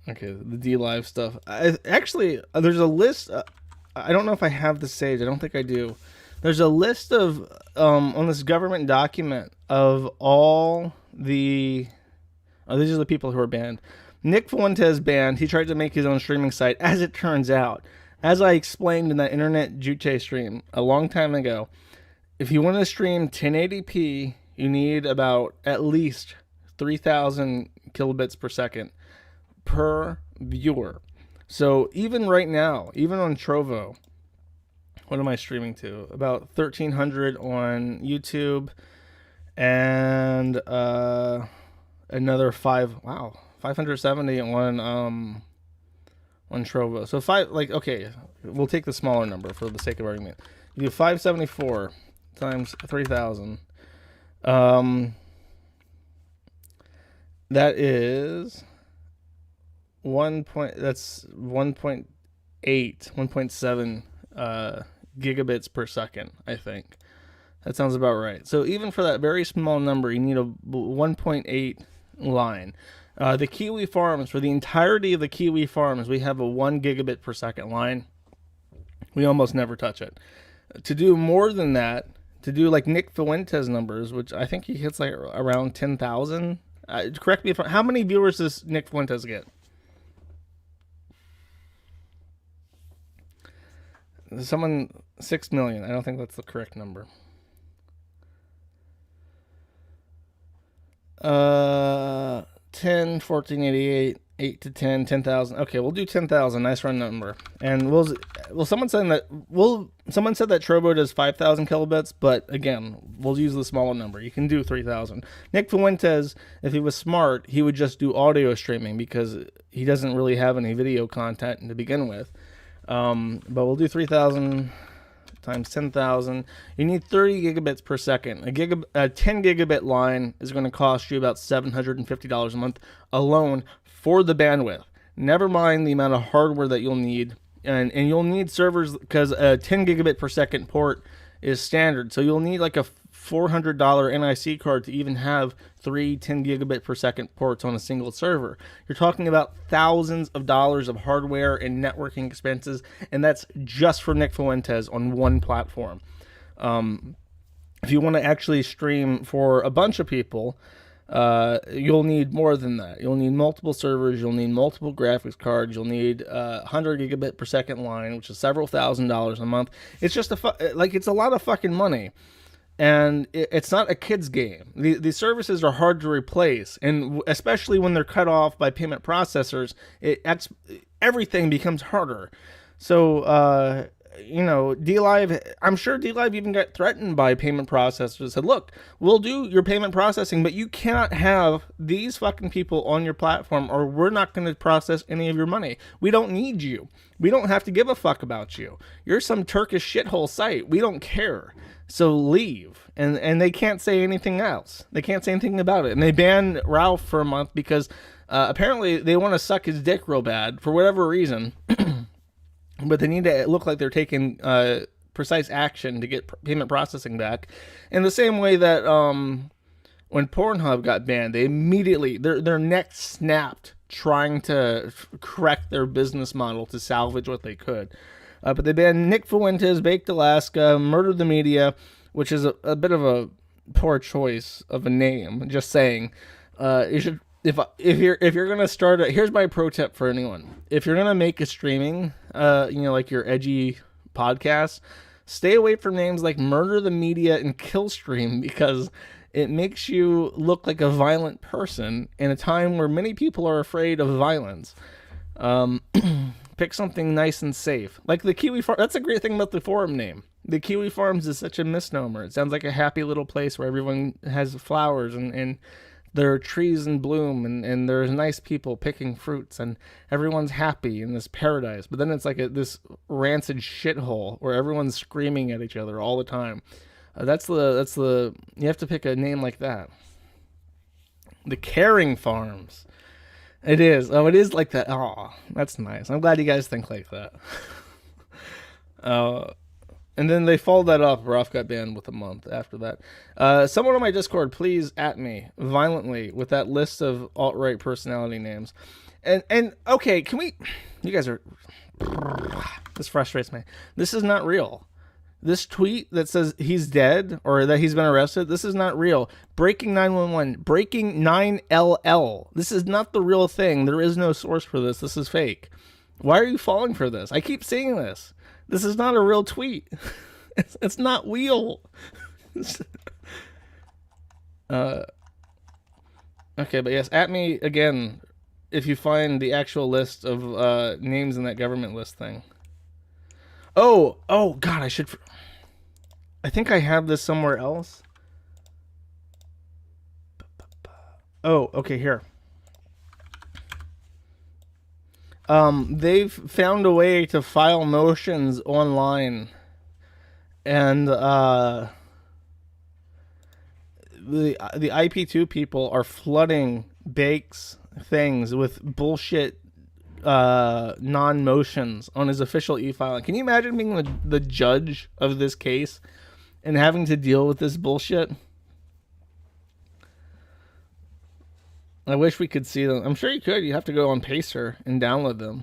Speaker 1: Okay, the D-Live stuff. Actually, there's a list. I don't know if I have the saved. I don't think I do. There's a list of, on this government document, of all the, these are the people who are banned. Nick Fuentes banned. He tried to make his own streaming site. As it turns out, as I explained in that Internet Jute stream a long time ago, if you want to stream 1080p, you need about at least 3,000 kilobits per second per viewer. So even right now, even on Trovo, what am I streaming to? About 1,300 on YouTube, and another 570 on Trovo. So okay, we'll take the smaller number for the sake of argument. You do 574 times 3,000. That is 1.7 gigabits per second, I think. That sounds about right. So even for that very small number, you need a 1.8 line. The Kiwi Farms, for the entirety of the Kiwi Farms, we have a 1 gigabit per second line. We almost never touch it. To do more than that, to do like Nick Fuentes numbers, which I think he hits like around 10,000. Correct me if how many viewers does Nick Fuentes get? Someone 6 million. I don't think that's the correct number. 10, 1488, 8 to 10, 10,000. Okay, we'll do 10,000. Nice run number. And someone said that Trovo does 5,000 kilobits, but again, we'll use the smaller number. You can do 3,000. Nick Fuentes, if he was smart, he would just do audio streaming because he doesn't really have any video content to begin with. But we'll do 3,000 times 10,000. You need 30 gigabits per second. A 10 gigabit line is going to cost you about $750 a month alone for the bandwidth. Never mind the amount of hardware that you'll need. And you'll need servers because a 10 gigabit per second port is standard. So you'll need like a $400 NIC card to even have 3 10 gigabit per second ports on a single server. You're talking about thousands of dollars of hardware and networking expenses, and that's just for Nick Fuentes on one platform. If you want to actually stream for a bunch of people, You'll need more than that. You'll need multiple servers. You'll need multiple graphics cards. You'll need 100 gigabit per second line, which is several $1,000s a month. It's just it's a lot of fucking money. And it's not a kid's game. The services are hard to replace, and especially when they're cut off by payment processors, everything becomes harder. So, DLive, I'm sure DLive even got threatened by payment processors. Said, look, we'll do your payment processing, but you cannot have these fucking people on your platform, or we're not going to process any of your money. We don't need you. We don't have to give a fuck about you. You're some Turkish shithole site. We don't care. So leave. And they can't say anything else. They can't say anything about it. And they banned Ralph for a month because apparently they want to suck his dick real bad for whatever reason. But they need to look like they're taking precise action to get payment processing back. In the same way that when Pornhub got banned, they immediately, their neck snapped trying to correct their business model to salvage what they could. But they banned Nick Fuentes, Baked Alaska, Murder the Media, which is a bit of a poor choice of a name. Just saying, you should, if you're gonna start here's my pro tip for anyone: if you're gonna make a streaming, like your edgy podcast, stay away from names like Murder the Media and Killstream, because it makes you look like a violent person in a time where many people are afraid of violence. Pick something nice and safe. Like the Kiwi Farms. That's a great thing about the forum name. The Kiwi Farms is such a misnomer. It sounds like a happy little place where everyone has flowers and there are trees in bloom and there's nice people picking fruits and everyone's happy in this paradise. But then it's like this rancid shithole where everyone's screaming at each other all the time. You have to pick a name like that. The Caring Farms. It is. Oh, it is like that. Oh, that's nice. I'm glad you guys think like that. And then they followed that up. Ralph got banned with a month after that. Someone on my Discord, please at me violently with that list of alt-right personality names. And okay, can we... You guys are... This frustrates me. This is not real. This tweet that says he's dead or that he's been arrested, this is not real. Breaking 911, breaking 9LL. This is not the real thing. There is no source for this. This is fake. Why are you falling for this? I keep seeing this. This is not a real tweet. It's not real. Okay, but yes, at me again if you find the actual list of names in that government list thing. Oh, God, I think I have this somewhere else. Oh, okay, here. They've found a way to file motions online, and the IP2 people are flooding Bake's things with bullshit non-motions on his official e-filing. Can you imagine being the judge of this case and having to deal with this bullshit? I wish we could see them. I'm sure you could. You have to go on Pacer and download them.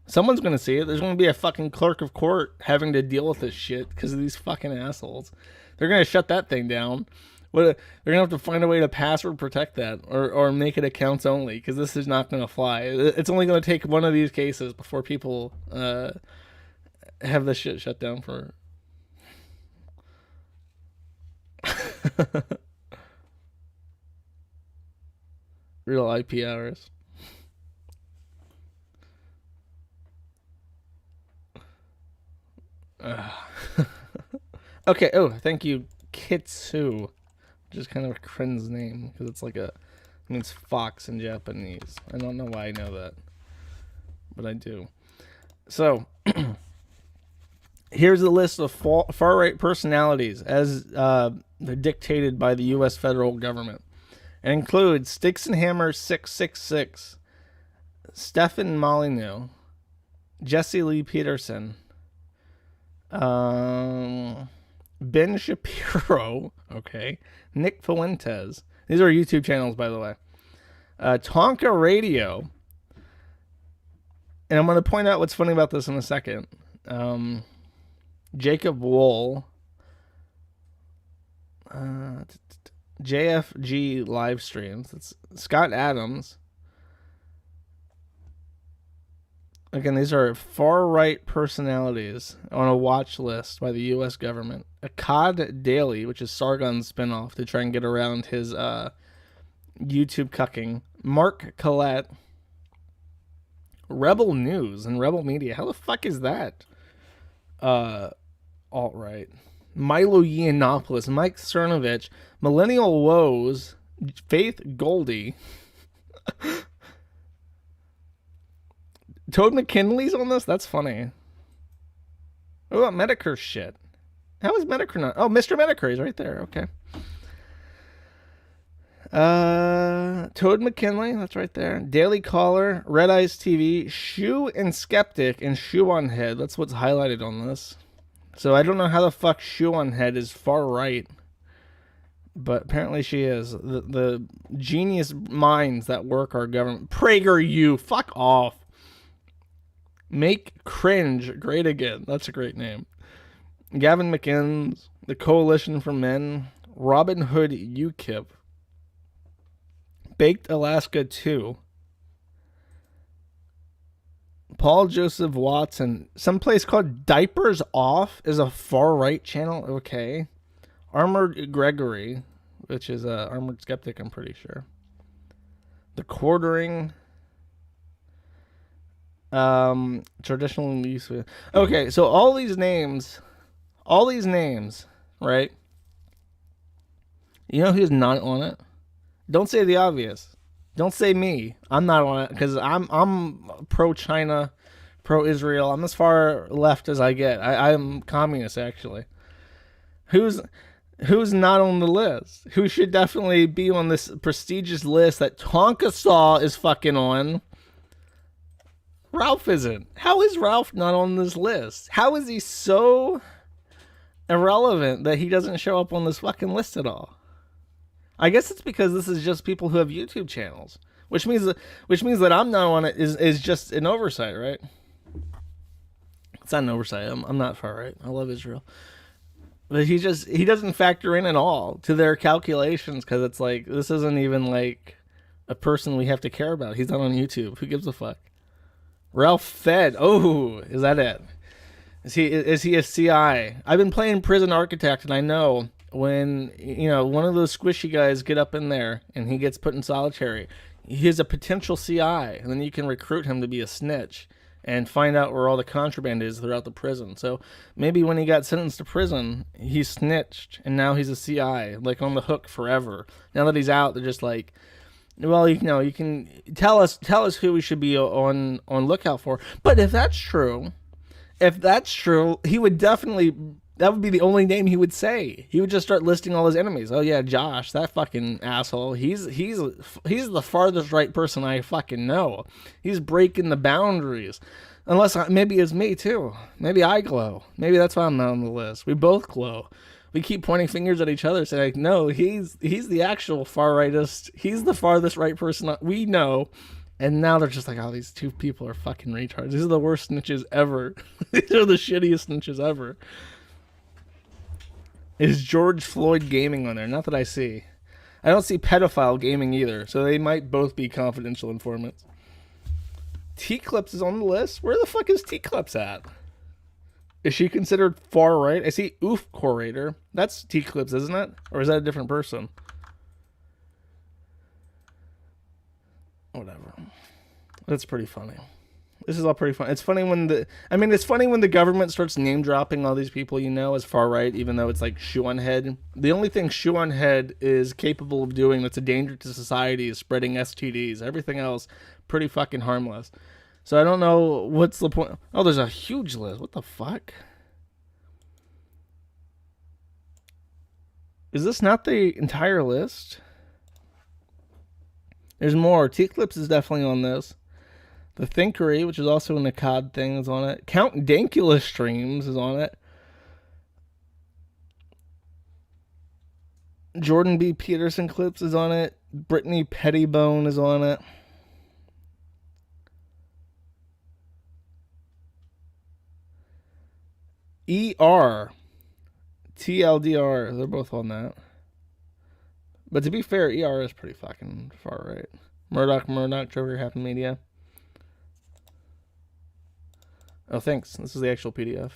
Speaker 1: Someone's going to see it. There's going to be a fucking clerk of court having to deal with this shit because of these fucking assholes. They're going to shut that thing down. They're going to have to find a way to password protect that or make it accounts only, because this is not going to fly. It's only going to take one of these cases before people have this shit shut down for... Real IP hours. Okay, thank you, Kitsu. Which is kind of a cringe name, because it's like it means fox in Japanese. I don't know why I know that, but I do. So, here's a list of far-right personalities as they're dictated by the U.S. federal government. It includes Sticks and Hammer 666, Stefan Molyneux, Jesse Lee Peterson, Ben Shapiro, okay, Nick Fuentes. These are YouTube channels, by the way. Tonka Radio. And I'm going to point out what's funny about this in a second. Jacob Wool. JFG live streams. It's Scott Adams. Again, these are far-right personalities on a watch list by the U.S. government. Akkad Daily, which is Sargon's spinoff to try and get around his YouTube cucking. Mark Collette. Rebel News and Rebel Media. How the fuck is that? Alt-right. Milo Yiannopoulos. Mike Cernovich. Millennial Woes. Faith Goldie. Toad McKinley's on this? That's funny. What about Medicare shit? How is Medicare not? Oh, Mr. Medicare is right there. Okay. Toad McKinley, that's right there. Daily Caller, Red Eyes TV, Shoe and Skeptic, and Shoe on Head. That's what's highlighted on this. So I don't know how the fuck Shoe on Head is far right. But apparently she is. The genius minds that work our government. PragerU, fuck off. Make Cringe Great Again. That's a great name. Gavin McInnes, The Coalition for Men, Robin Hood UKIP, Baked Alaska 2, Paul Joseph Watson, someplace called Diapers Off is a far-right channel. Okay. Armored Gregory, which is a Armored Skeptic, I'm pretty sure. The Quartering... traditional use of... Okay, so all these names, right? You know who's not on it? Don't say the obvious. Don't say me. I'm not on it because I'm pro-China, pro-Israel. I'm as far left as I get. I'm communist, actually. Who's not on the list? Who should definitely be on this prestigious list that Tonka Saw is fucking on? Ralph isn't. How is Ralph not on this list? How is he so irrelevant that he doesn't show up on this fucking list at all? I guess it's because this is just people who have YouTube channels, which means that I'm not on it is just an oversight, right? It's not an oversight. I'm not far right. I love Israel, but he doesn't factor in at all to their calculations because it's like this isn't even like a person we have to care about. He's not on YouTube. Who gives a fuck? Ralph Fed. Oh, is that it? Is he a CI? I've been playing Prison Architect, and I know when one of those squishy guys get up in there and he gets put in solitary, he's a potential CI, and then you can recruit him to be a snitch and find out where all the contraband is throughout the prison. So maybe when he got sentenced to prison, he snitched, and now he's a CI, like on the hook forever. Now that he's out, they're just like, well, you can tell us who we should be on lookout for. But if that's true, he would definitely, that would be the only name he would say. He would just start listing all his enemies. Oh yeah, Josh, that fucking asshole. He's the farthest right person I fucking know. He's breaking the boundaries. Unless maybe it's me too. Maybe I glow. Maybe that's why I'm not on the list. We both glow. We keep pointing fingers at each other, saying, like, no, he's the actual far rightist. He's the farthest right person we know. And now they're just like, oh, these two people are fucking retards. These are the worst snitches ever. These are the shittiest snitches ever. Is George Floyd Gaming on there? Not that I see. I don't see pedophile gaming either, so they might both be confidential informants. T-Clips is on the list. Where the fuck is T-Clips at? Is she considered far right? I see Oof Corator. That's T-Clips, isn't it? Or is that a different person? Whatever. That's pretty funny. This is all pretty fun. It's funny when the government starts name dropping all these people as far right, even though it's like shoe on head. The only thing shoe on head is capable of doing that's a danger to society is spreading STDs. Everything else, pretty fucking harmless. So I don't know what's the point. Oh, there's a huge list. What the fuck? Is this not the entire list? There's more. T-Clips is definitely on this. The Thinkery, which is also an Akkad thing, is on it. Count Dankula Streams is on it. Jordan B. Peterson Clips is on it. Brittany Pettibone is on it. ER. TLDR. They're both on that. But to be fair, ER is pretty fucking far right. Murdoch, Joker, Happy Media. Oh, thanks. This is the actual PDF.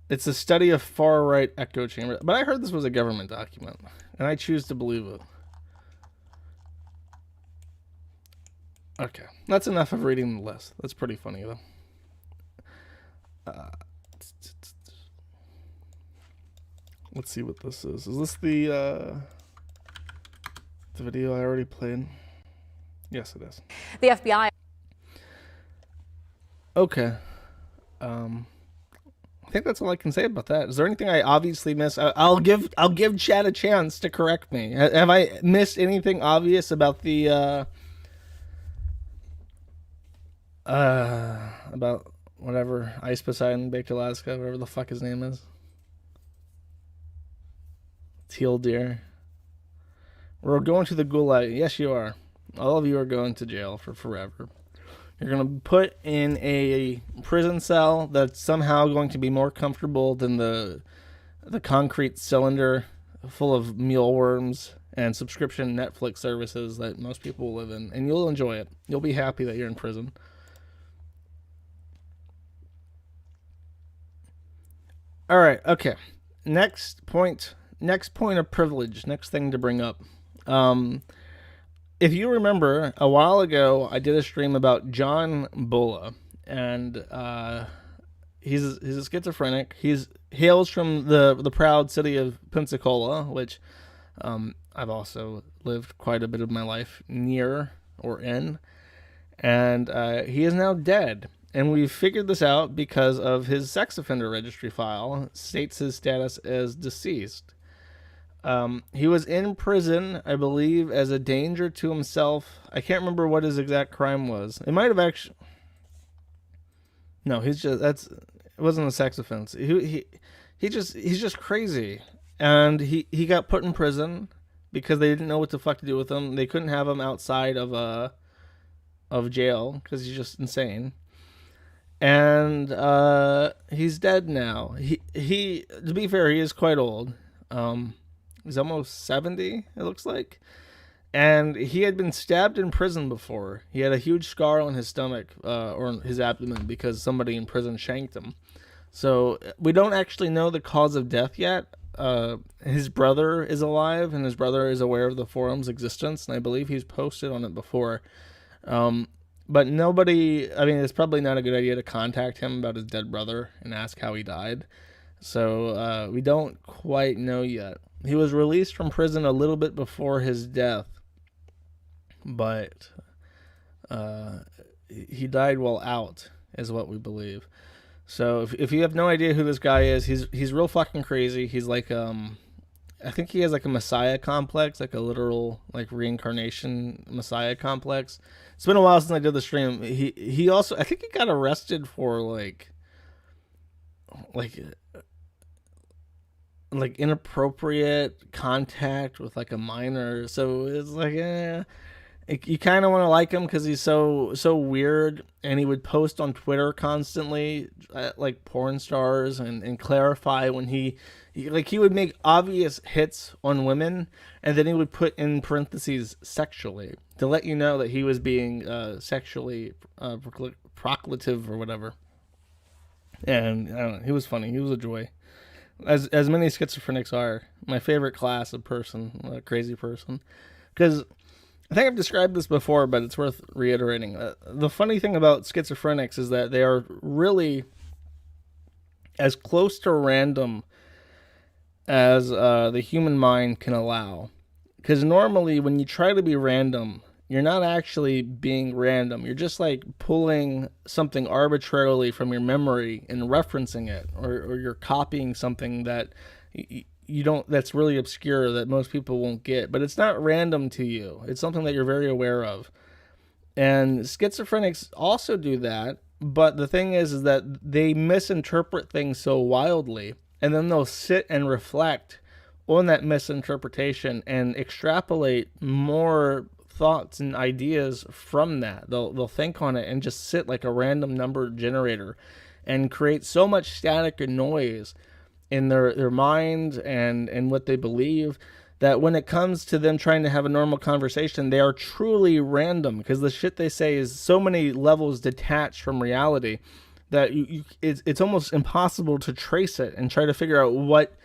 Speaker 1: It's a study of far-right echo chamber. But I heard this was a government document, and I choose to believe it. Okay, that's enough of reading the list. That's pretty funny, though. Let's see what this is. Is this the video I already played? Yes, it is.
Speaker 5: The FBI.
Speaker 1: Okay. I think that's all I can say about that. Is there anything I obviously missed? I'll give Chad a chance to correct me. Have I missed anything obvious about the about whatever Ice Poseidon, Baked Alaska, whatever the fuck his name is? Teal Deer. We're going to the gulag. Yes, you are. All of you are going to jail for forever. You're going to be put in a prison cell that's somehow going to be more comfortable than the concrete cylinder full of mealworms and subscription Netflix services that most people live in. And you'll enjoy it. You'll be happy that you're in prison. All right. Okay. Next point of privilege. Next thing to bring up. If you remember, a while ago, I did a stream about John Bulla, and he's a schizophrenic. He hails from the proud city of Pensacola, which I've also lived quite a bit of my life near or in, and he is now dead. And we figured this out because of his sex offender registry file states his status as deceased. He was in prison, I believe, as a danger to himself. I can't remember what his exact crime was. It might have actually... No, it wasn't a sex offense. He's just crazy. And he got put in prison because they didn't know what the fuck to do with him. They couldn't have him outside of jail because he's just insane. And he's dead now. He to be fair, he is quite old. He's almost 70, it looks like. And he had been stabbed in prison before. He had a huge scar on his stomach, or his abdomen, because somebody in prison shanked him. So we don't actually know the cause of death yet. His brother is alive, and his brother is aware of the forum's existence, and I believe he's posted on it before. But nobody, I mean, it's probably not a good idea to contact him about his dead brother and ask how he died. So we don't quite know yet. He was released from prison a little bit before his death, but he died while out, is what we believe. So if you have no idea who this guy is, he's real fucking crazy. He's like, I think he has like a messiah complex, like a literal like reincarnation messiah complex. It's been a while since I did the stream. He also, I think he got arrested for like inappropriate contact with like a minor. So it's like, you kind of want to like him because he's so weird, and he would post on Twitter constantly like porn stars and clarify when he would make obvious hits on women, and then he would put in parentheses sexually to let you know that he was being sexually proclative or whatever. And I don't know, he was funny. He was a joy. As many schizophrenics are. My favorite class of person, a crazy person. Because I think I've described this before, but it's worth reiterating. The funny thing about schizophrenics is that they are really as close to random as the human mind can allow. Because normally when you try to be random, you're not actually being random. You're just like pulling something arbitrarily from your memory and referencing it, or you're copying something that you don't, that's really obscure that most people won't get. But it's not random to you. It's something that you're very aware of. And schizophrenics also do that. But the thing is that they misinterpret things so wildly, and then they'll sit and reflect on that misinterpretation and extrapolate more thoughts and ideas from that. They'll think on it and just sit like a random number generator and create so much static and noise in their mind and what they believe, that when it comes to them trying to have a normal conversation, they are truly random, because the shit they say is so many levels detached from reality that it's almost impossible to trace it and try to figure out what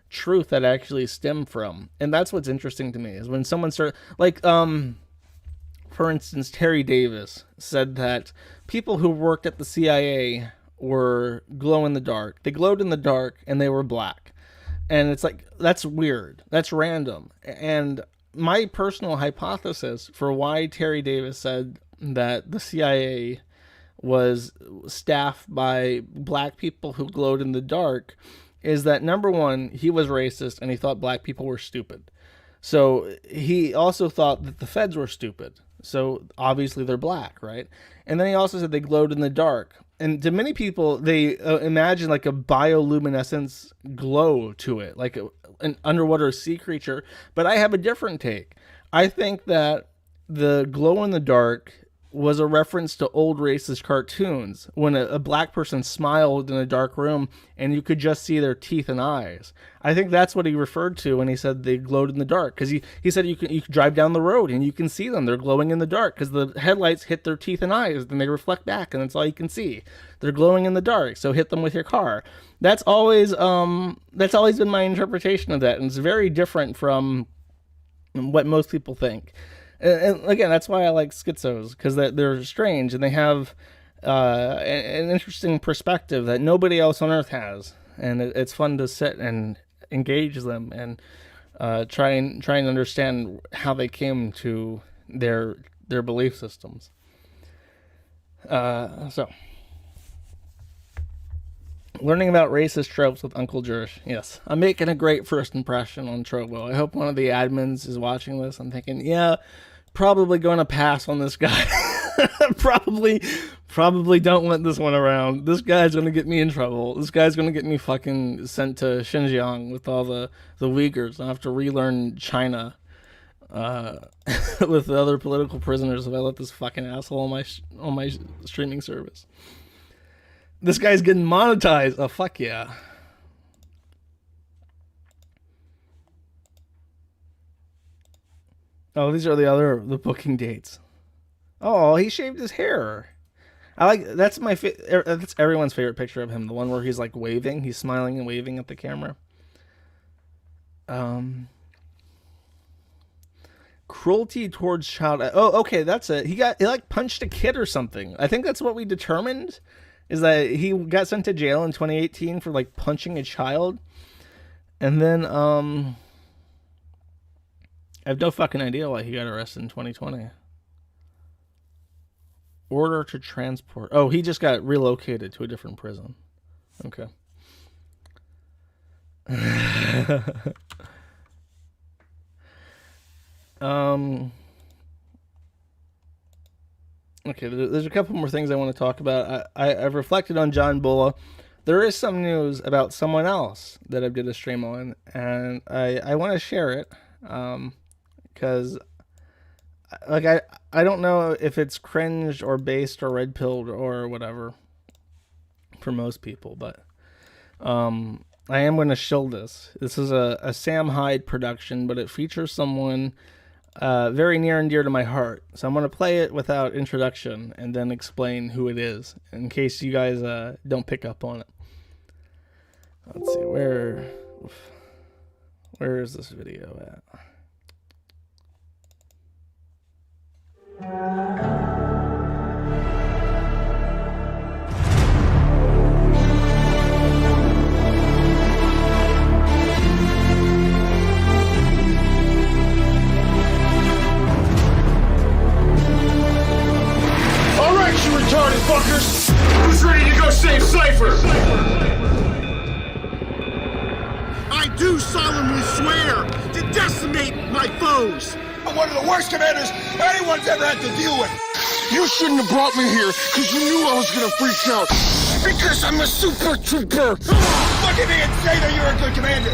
Speaker 1: truth that actually stemmed from. And that's what's interesting to me, is when someone starts, like, for instance, Terry Davis said that people who worked at the CIA were glow in the dark. They glowed in the dark and they were black. And it's like, that's weird. That's random. And my personal hypothesis for why Terry Davis said that the CIA was staffed by black people who glowed in the dark is that, number one, he was racist and he thought black people were stupid. So he also thought that the feds were stupid. So obviously they're black, right? And then he also said they glowed in the dark. And to many people, they imagine like a bioluminescence glow to it, like an underwater sea creature. But I have a different take. I think that the glow in the dark was a reference to old racist cartoons when a black person smiled in a dark room and you could just see their teeth and eyes. I think that's what he referred to when he said they glowed in the dark, because he said you can drive down the road and you can see them. They're glowing in the dark because the headlights hit their teeth and eyes, then they reflect back and that's all you can see. They're glowing in the dark, so hit them with your car. That's always been my interpretation of that, and it's very different from what most people think. And again, that's why I like schizos, because they're strange and they have an interesting perspective that nobody else on Earth has, and it's fun to sit and engage them and try and understand how they came to their belief systems. So, learning about racist tropes with Uncle Jersh. Yes, I'm making a great first impression on Trovo. I hope one of the admins is watching this. I'm thinking, yeah, probably going to pass on this guy. probably don't want this one around. This guy's going to get me in trouble. This guy's going to get me fucking sent to Xinjiang with all the Uyghurs. I have to relearn China with the other political prisoners if I let this fucking asshole on my streaming service. This guy's getting monetized. Oh, fuck yeah. Oh, these are the booking dates. Oh, he shaved his hair. That's that's everyone's favorite picture of him. The one where he's like waving, he's smiling and waving at the camera. Cruelty towards child. Oh, okay, that's it. He like punched a kid or something. I think that's what we determined, is that he got sent to jail in 2018 for like punching a child. And then I have no fucking idea why he got arrested in 2020. Order to transport. Oh, he just got relocated to a different prison. Okay. Okay, there's a couple more things I want to talk about. I've reflected on John Bulla. There is some news about someone else that I did a stream on, and I want to share it. Because like I don't know if it's cringe or based or red pilled or whatever for most people, but I am going to shill this. This is a Sam Hyde production, but it features someone very near and dear to my heart. So I'm going to play it without introduction and then explain who it is in case you guys don't pick up on it. Let's see, where is this video at?
Speaker 8: All right, you retarded fuckers! Who's ready to go save Cypher? I do solemnly swear to decimate my foes! I'm one of the worst commanders anyone's ever had to deal with! You shouldn't have brought me here, because you knew I was gonna freak out! Because I'm a super trooper! Look at me and say that you're a good commander!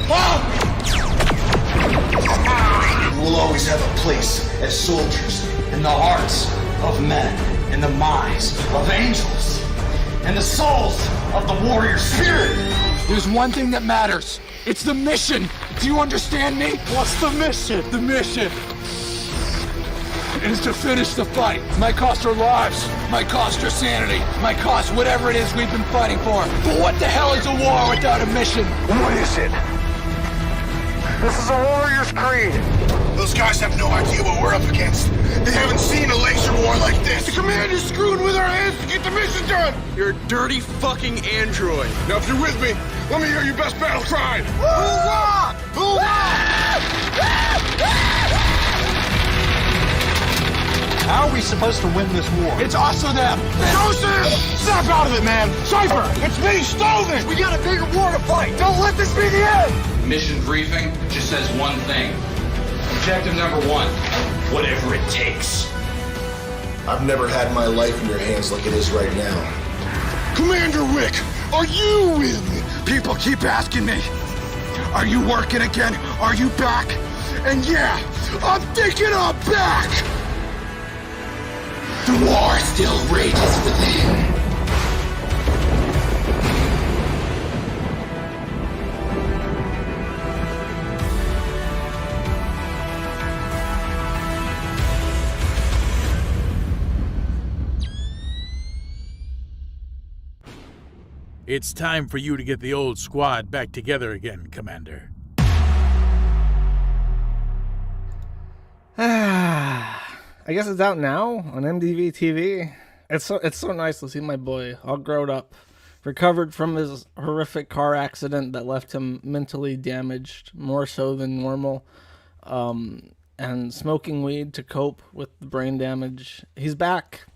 Speaker 13: We'll always have a place as soldiers in the hearts of men, in the minds of angels, in the souls of the warrior spirit.
Speaker 8: There's one thing that matters. It's the mission. Do you understand me? What's the mission? The mission is to finish the fight. Might cost our lives, might cost our sanity, might cost whatever it is we've been fighting for. But what the hell is a war without a mission? What is it? This is a warrior's creed. Those guys have no idea what we're up against. They haven't seen a laser war like this. The commander's screwing with our hands to get the mission done. You're a dirty fucking android. Now if you're with me, let me hear your best battle cry. Hoorah! How are we supposed to win this war? It's us or them. Joseph! Snap out of it, man. Cypher! It's me, Stoven! We got a bigger war to fight. Don't let this be the end!
Speaker 14: Mission briefing just says one thing. Objective number 1, whatever it takes.
Speaker 13: I've never had my life in your hands like it is right now.
Speaker 8: Commander Rick, are you with me? People keep asking me, are you working again? Are you back? And yeah, I'm thinking I'm back! The war still rages within.
Speaker 15: It's time for you to get the old squad back together again, Commander.
Speaker 1: I guess it's out now on MTV TV. It's so nice to see my boy all grown up, recovered from his horrific car accident that left him mentally damaged, more so than normal, and smoking weed to cope with the brain damage. He's back.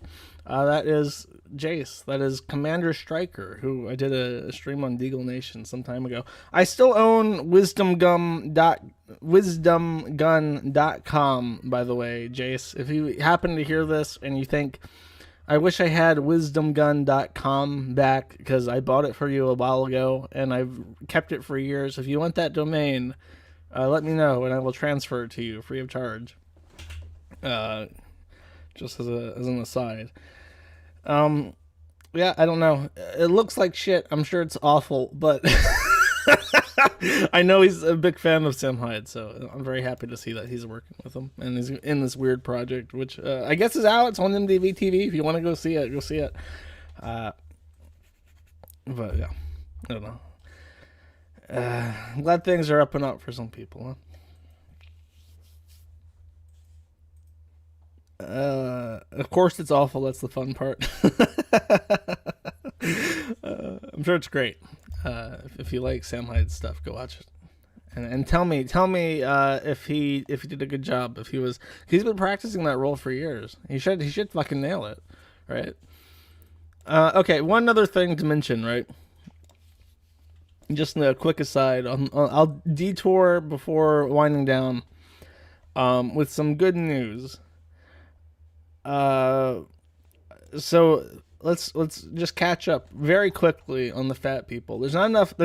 Speaker 1: That is Jace. That is Commander Striker, who I did a stream on Deagle Nation some time ago. I still own wisdomgun.com, by the way, Jace. If you happen to hear this and you think, I wish I had wisdomgun.com back because I bought it for you a while ago and I've kept it for years. If you want that domain, let me know and I will transfer it to you free of charge. Just as an aside. Yeah, I don't know. It looks like shit. I'm sure it's awful, but I know he's a big fan of Sam Hyde, so I'm very happy to see that he's working with him and he's in this weird project, which I guess is out. It's on MTV TV. If you want to go see it, go see it. But yeah, I don't know. I'm glad things are up and up for some people, huh? Of course it's awful. That's the fun part. I'm sure it's great. If you like Sam Hyde's stuff, go watch it. And tell me if he did a good job. If he's been practicing that role for years. He should fucking nail it, right? Okay, one other thing to mention, right? Just a quick aside. I'll detour before winding down with some good news. So let's just catch up very quickly on the fat people. There's not enough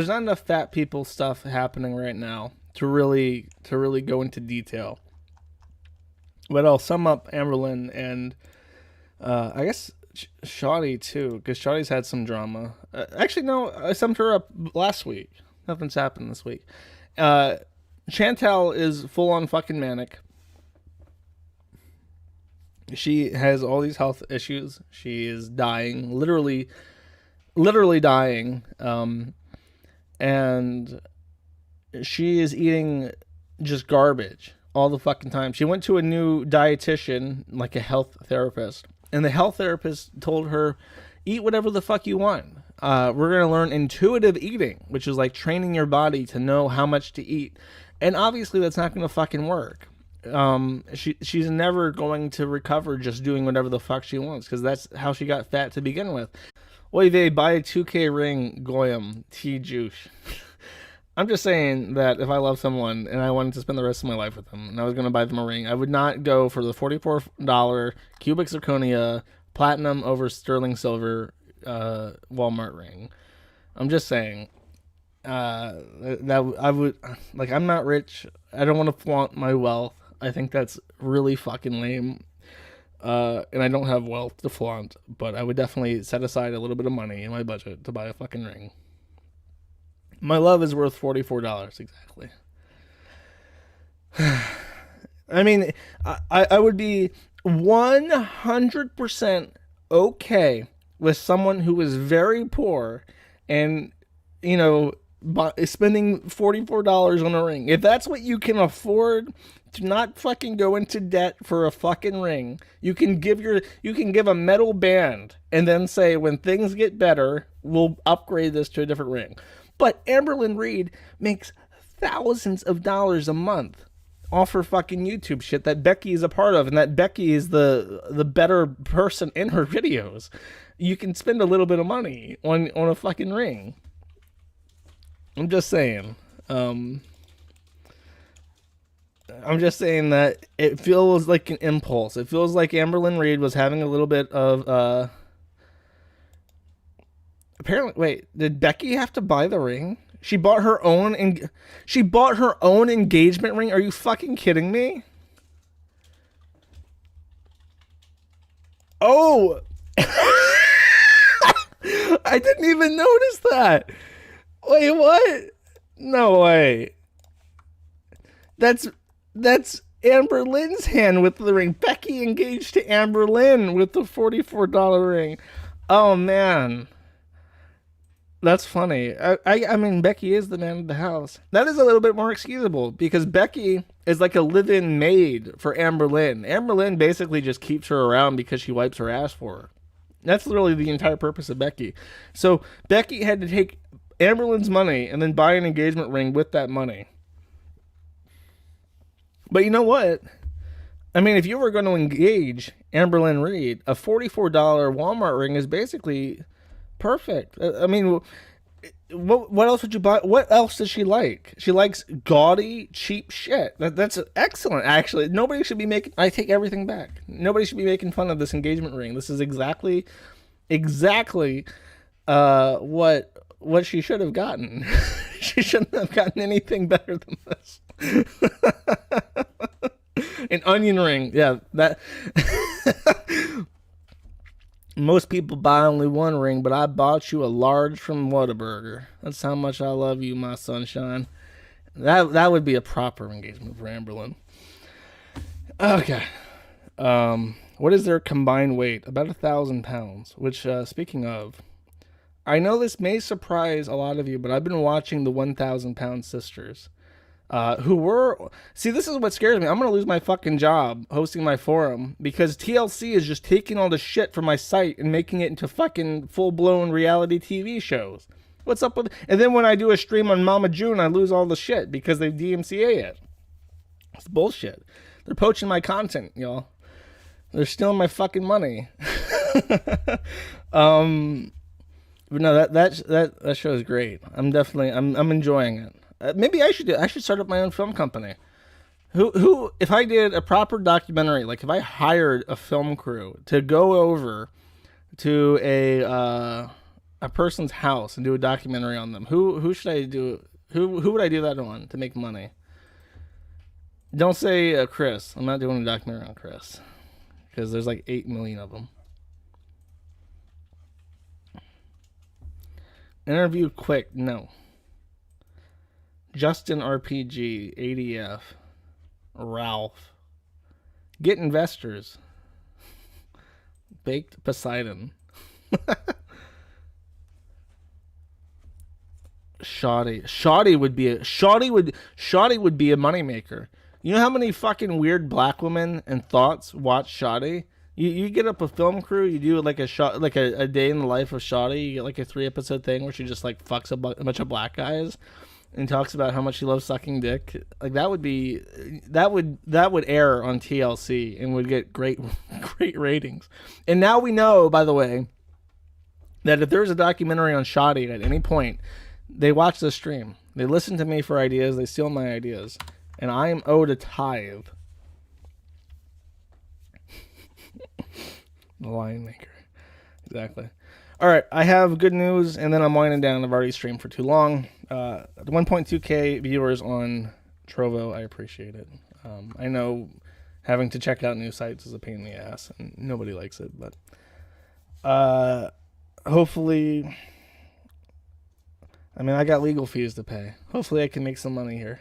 Speaker 1: fat people stuff happening right now to really go into detail. But I'll sum up Amberlynn and I guess Shoddy too, because Shoddy's had some drama. Actually, no, I summed her up last week. Nothing's happened this week. Chantal is full on fucking manic. She has all these health issues. She is dying, literally dying. And she is eating just garbage all the fucking time. She went to a new dietitian, like a health therapist, and the health therapist told her, eat whatever the fuck you want. We're going to learn intuitive eating, which is like training your body to know how much to eat. And obviously that's not going to fucking work. She's never going to recover just doing whatever the fuck she wants, because that's how she got fat to begin with. Oy vey, buy a 2K ring, Goyam, T-Juice. I'm just saying that if I love someone and I wanted to spend the rest of my life with them and I was going to buy them a ring, I would not go for the $44 cubic zirconia platinum over sterling silver Walmart ring. I'm just saying. That I would, like, I'm not rich. I don't want to flaunt my wealth. I think that's really fucking lame. And I don't have wealth to flaunt, but I would definitely set aside a little bit of money in my budget to buy a fucking ring. My love is worth $44 exactly. I mean, I would be 100% okay with someone who is very poor and, you know, spending $44 on a ring. If that's what you can afford to not fucking go into debt for a fucking ring, you can give a metal band and then say, when things get better, we'll upgrade this to a different ring. But Amberlynn Reid makes thousands of dollars a month off her fucking YouTube shit that Becky is a part of, and that Becky is the better person in her videos. You can spend a little bit of money on a fucking ring. I'm just saying. I'm just saying that it feels like an impulse. It feels like Amberlynn Reid was having a little bit of apparently, wait, did Becky have to buy the ring? She bought her own engagement ring? Are you fucking kidding me? Oh! I didn't even notice that. Wait, what? No way. That's Amberlynn's hand with the ring. Becky engaged to Amberlynn with the $44 ring. Oh, man. That's funny. I mean, Becky is the man of the house. That is a little bit more excusable because Becky is like a live-in maid for Amberlynn. Amberlynn basically just keeps her around because she wipes her ass for her. That's literally the entire purpose of Becky. So Becky had to take Amberlynn's money and then buy an engagement ring with that money. But you know what? I mean, if you were going to engage Amberlynn Reid, a $44 Walmart ring is basically perfect. I mean, what else would you buy? What else does she like? She likes gaudy, cheap shit. That's excellent, actually. Nobody should be making... I take everything back. Nobody should be making fun of this engagement ring. This is exactly what she should have gotten. She shouldn't have gotten anything better than this. An onion ring. Yeah, that... Most people buy only one ring, but I bought you a large from Whataburger. That's how much I love you, my sunshine. That would be a proper engagement for Amberlynn. Okay. What is their combined weight? About 1,000 pounds. Which, speaking of, I know this may surprise a lot of you, but I've been watching the 1,000 Pound Sisters. See, this is what scares me. I'm going to lose my fucking job hosting my forum because TLC is just taking all the shit from my site and making it into fucking full-blown reality TV shows. What's up with... And then when I do a stream on Mama June, I lose all the shit because they DMCA it. It's bullshit. They're poaching my content, y'all. They're stealing my fucking money. But no, that show is great. I'm enjoying it. Maybe I should start up my own film company. Who if I did a proper documentary, like if I hired a film crew to go over to a person's house and do a documentary on them, who should I do? Who would I do that on to make money? Don't say Chris. I'm not doing a documentary on Chris because there's like 8 million of them. Interview quick, no. Justin RPG, ADF, Ralph. Get investors. Baked Poseidon. Shoddy would be a moneymaker. You know how many fucking weird black women and thoughts watch Shoddy? You get up a film crew, you do like a day in the life of Shoddy, you get like a 3-episode thing where she just like fucks a bunch of black guys and talks about how much she loves sucking dick. Like that would air on TLC and would get great ratings. And now we know, by the way, that if there's a documentary on Shoddy at any point, they watch the stream. They listen to me for ideas, they steal my ideas, and I am owed a tithe. The Lion Maker. Exactly. All right, I have good news, and then I'm winding down. I've already streamed for too long. 1.2K viewers on Trovo. I appreciate it. I know having to check out new sites is a pain in the ass, and nobody likes it, but hopefully I mean, I got legal fees to pay. Hopefully I can make some money here.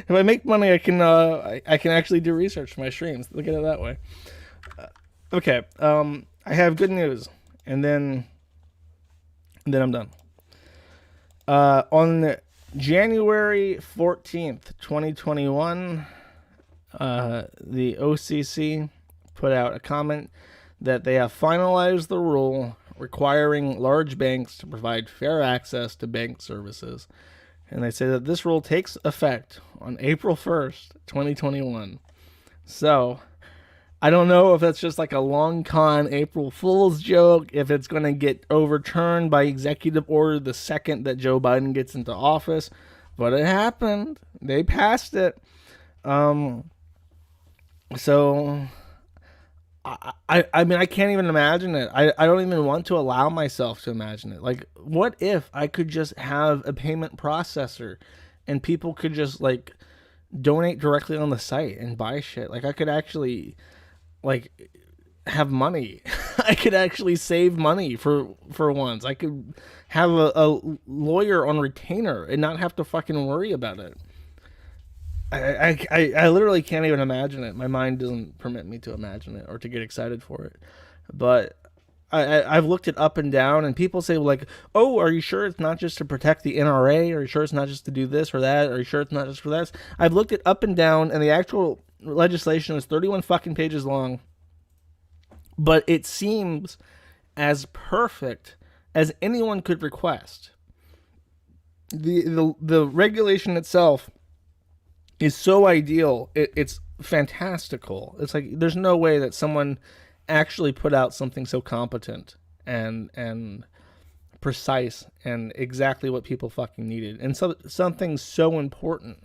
Speaker 1: If I make money, I can actually do research for my streams. Look at it that way. Okay, I have good news, and then I'm done. On January 14th, 2021, the OCC put out a comment that they have finalized the rule requiring large banks to provide fair access to bank services. And they say that this rule takes effect on April 1st, 2021. So, I don't know if that's just like a long con April Fool's joke, if it's going to get overturned by executive order the second that Joe Biden gets into office. But it happened. They passed it. So, I mean, I can't even imagine it. I don't even want to allow myself to imagine it. Like, what if I could just have a payment processor and people could just, like, donate directly on the site and buy shit? Like, I could actually, like, have money. I could actually save money for once. I could have a lawyer on retainer and not have to fucking worry about it. I literally can't even imagine it. My mind doesn't permit me to imagine it or to get excited for it. But I've looked it up and down, and people say, like, oh, are you sure it's not just to protect the NRA? Are you sure it's not just to do this or that? Are you sure it's not just for that? I've looked it up and down, and the actual legislation is 31 fucking pages long. But it seems as perfect as anyone could request. The regulation itself is so ideal. It's fantastical. It's like there's no way that someone actually put out something so competent and precise and exactly what people fucking needed, and so something so important.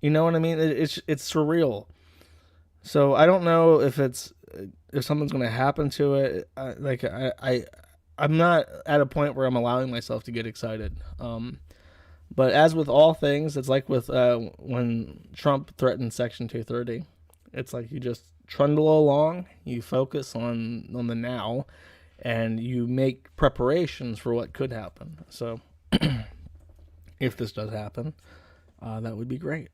Speaker 1: You know what I mean? It's surreal. So I don't know if something's going to happen to it. I'm not at a point where I'm allowing myself to get excited. But as with all things, it's like with when Trump threatened Section 230. It's like you just trundle along, you focus on the now, and you make preparations for what could happen. So, if this does happen, that would be great,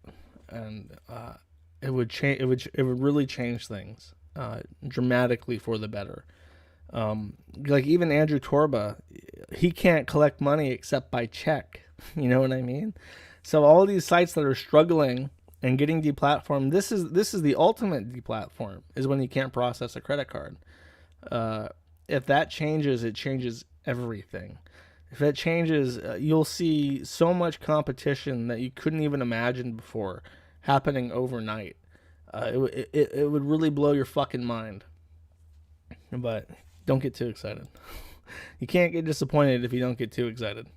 Speaker 1: and it would change. It would really change things dramatically for the better. Like even Andrew Torba, he can't collect money except by check. You know what I mean? So all these sites that are struggling and getting deplatformed, this is the ultimate deplatform, is when you can't process a credit card. If that changes, it changes everything. If it changes, you'll see so much competition that you couldn't even imagine before happening overnight. It would really blow your fucking mind. But don't get too excited. You can't get disappointed if you don't get too excited.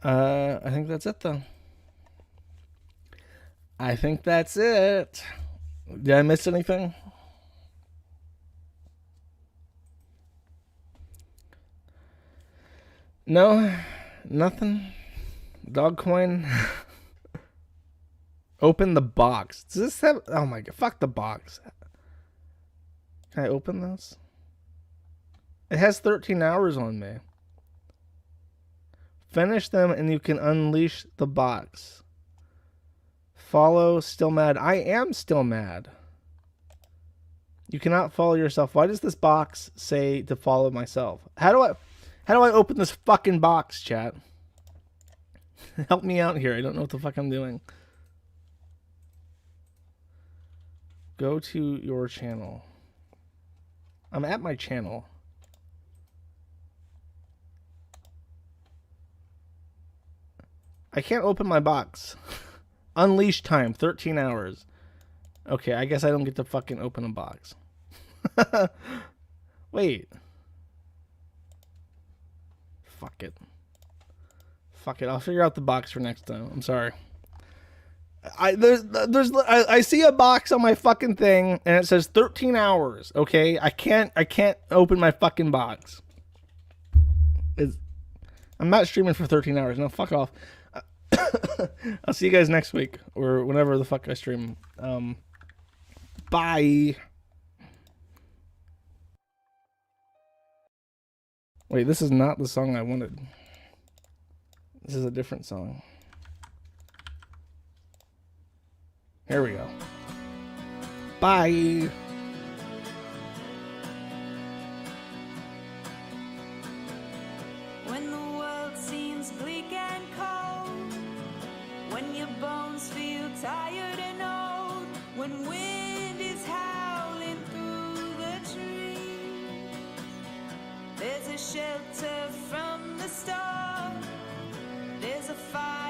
Speaker 1: I think that's it, though. I think that's it. Did I miss anything? No, nothing. Dog coin. Open the box. Does this have... Oh my god. Fuck the box. Can I open this? It has 13 hours on me. Finish them and you can unleash the box. Follow still mad. I am still mad. You cannot follow yourself. Why does this box say to follow myself? How do I open this fucking box, chat? Help me out here. I don't know what the fuck I'm doing. Go to your channel. I'm at my channel. I can't open my box. Unleash time, 13 hours. Okay, I guess I don't get to fucking open a box. Wait. Fuck it. Fuck it. I'll figure out the box for next time. I'm sorry. I see a box on my fucking thing and it says 13 hours. Okay, I can't open my fucking box. I'm not streaming for 13 hours. No, fuck off. I'll see you guys next week or whenever the fuck I stream. Bye. Wait, this is not the song I wanted. This is a different song. Here we go. Bye.
Speaker 16: When the world seems bleak and cold, when your bones feel tired and old, when wind is howling through the trees, there's a shelter from the storm, there's a fire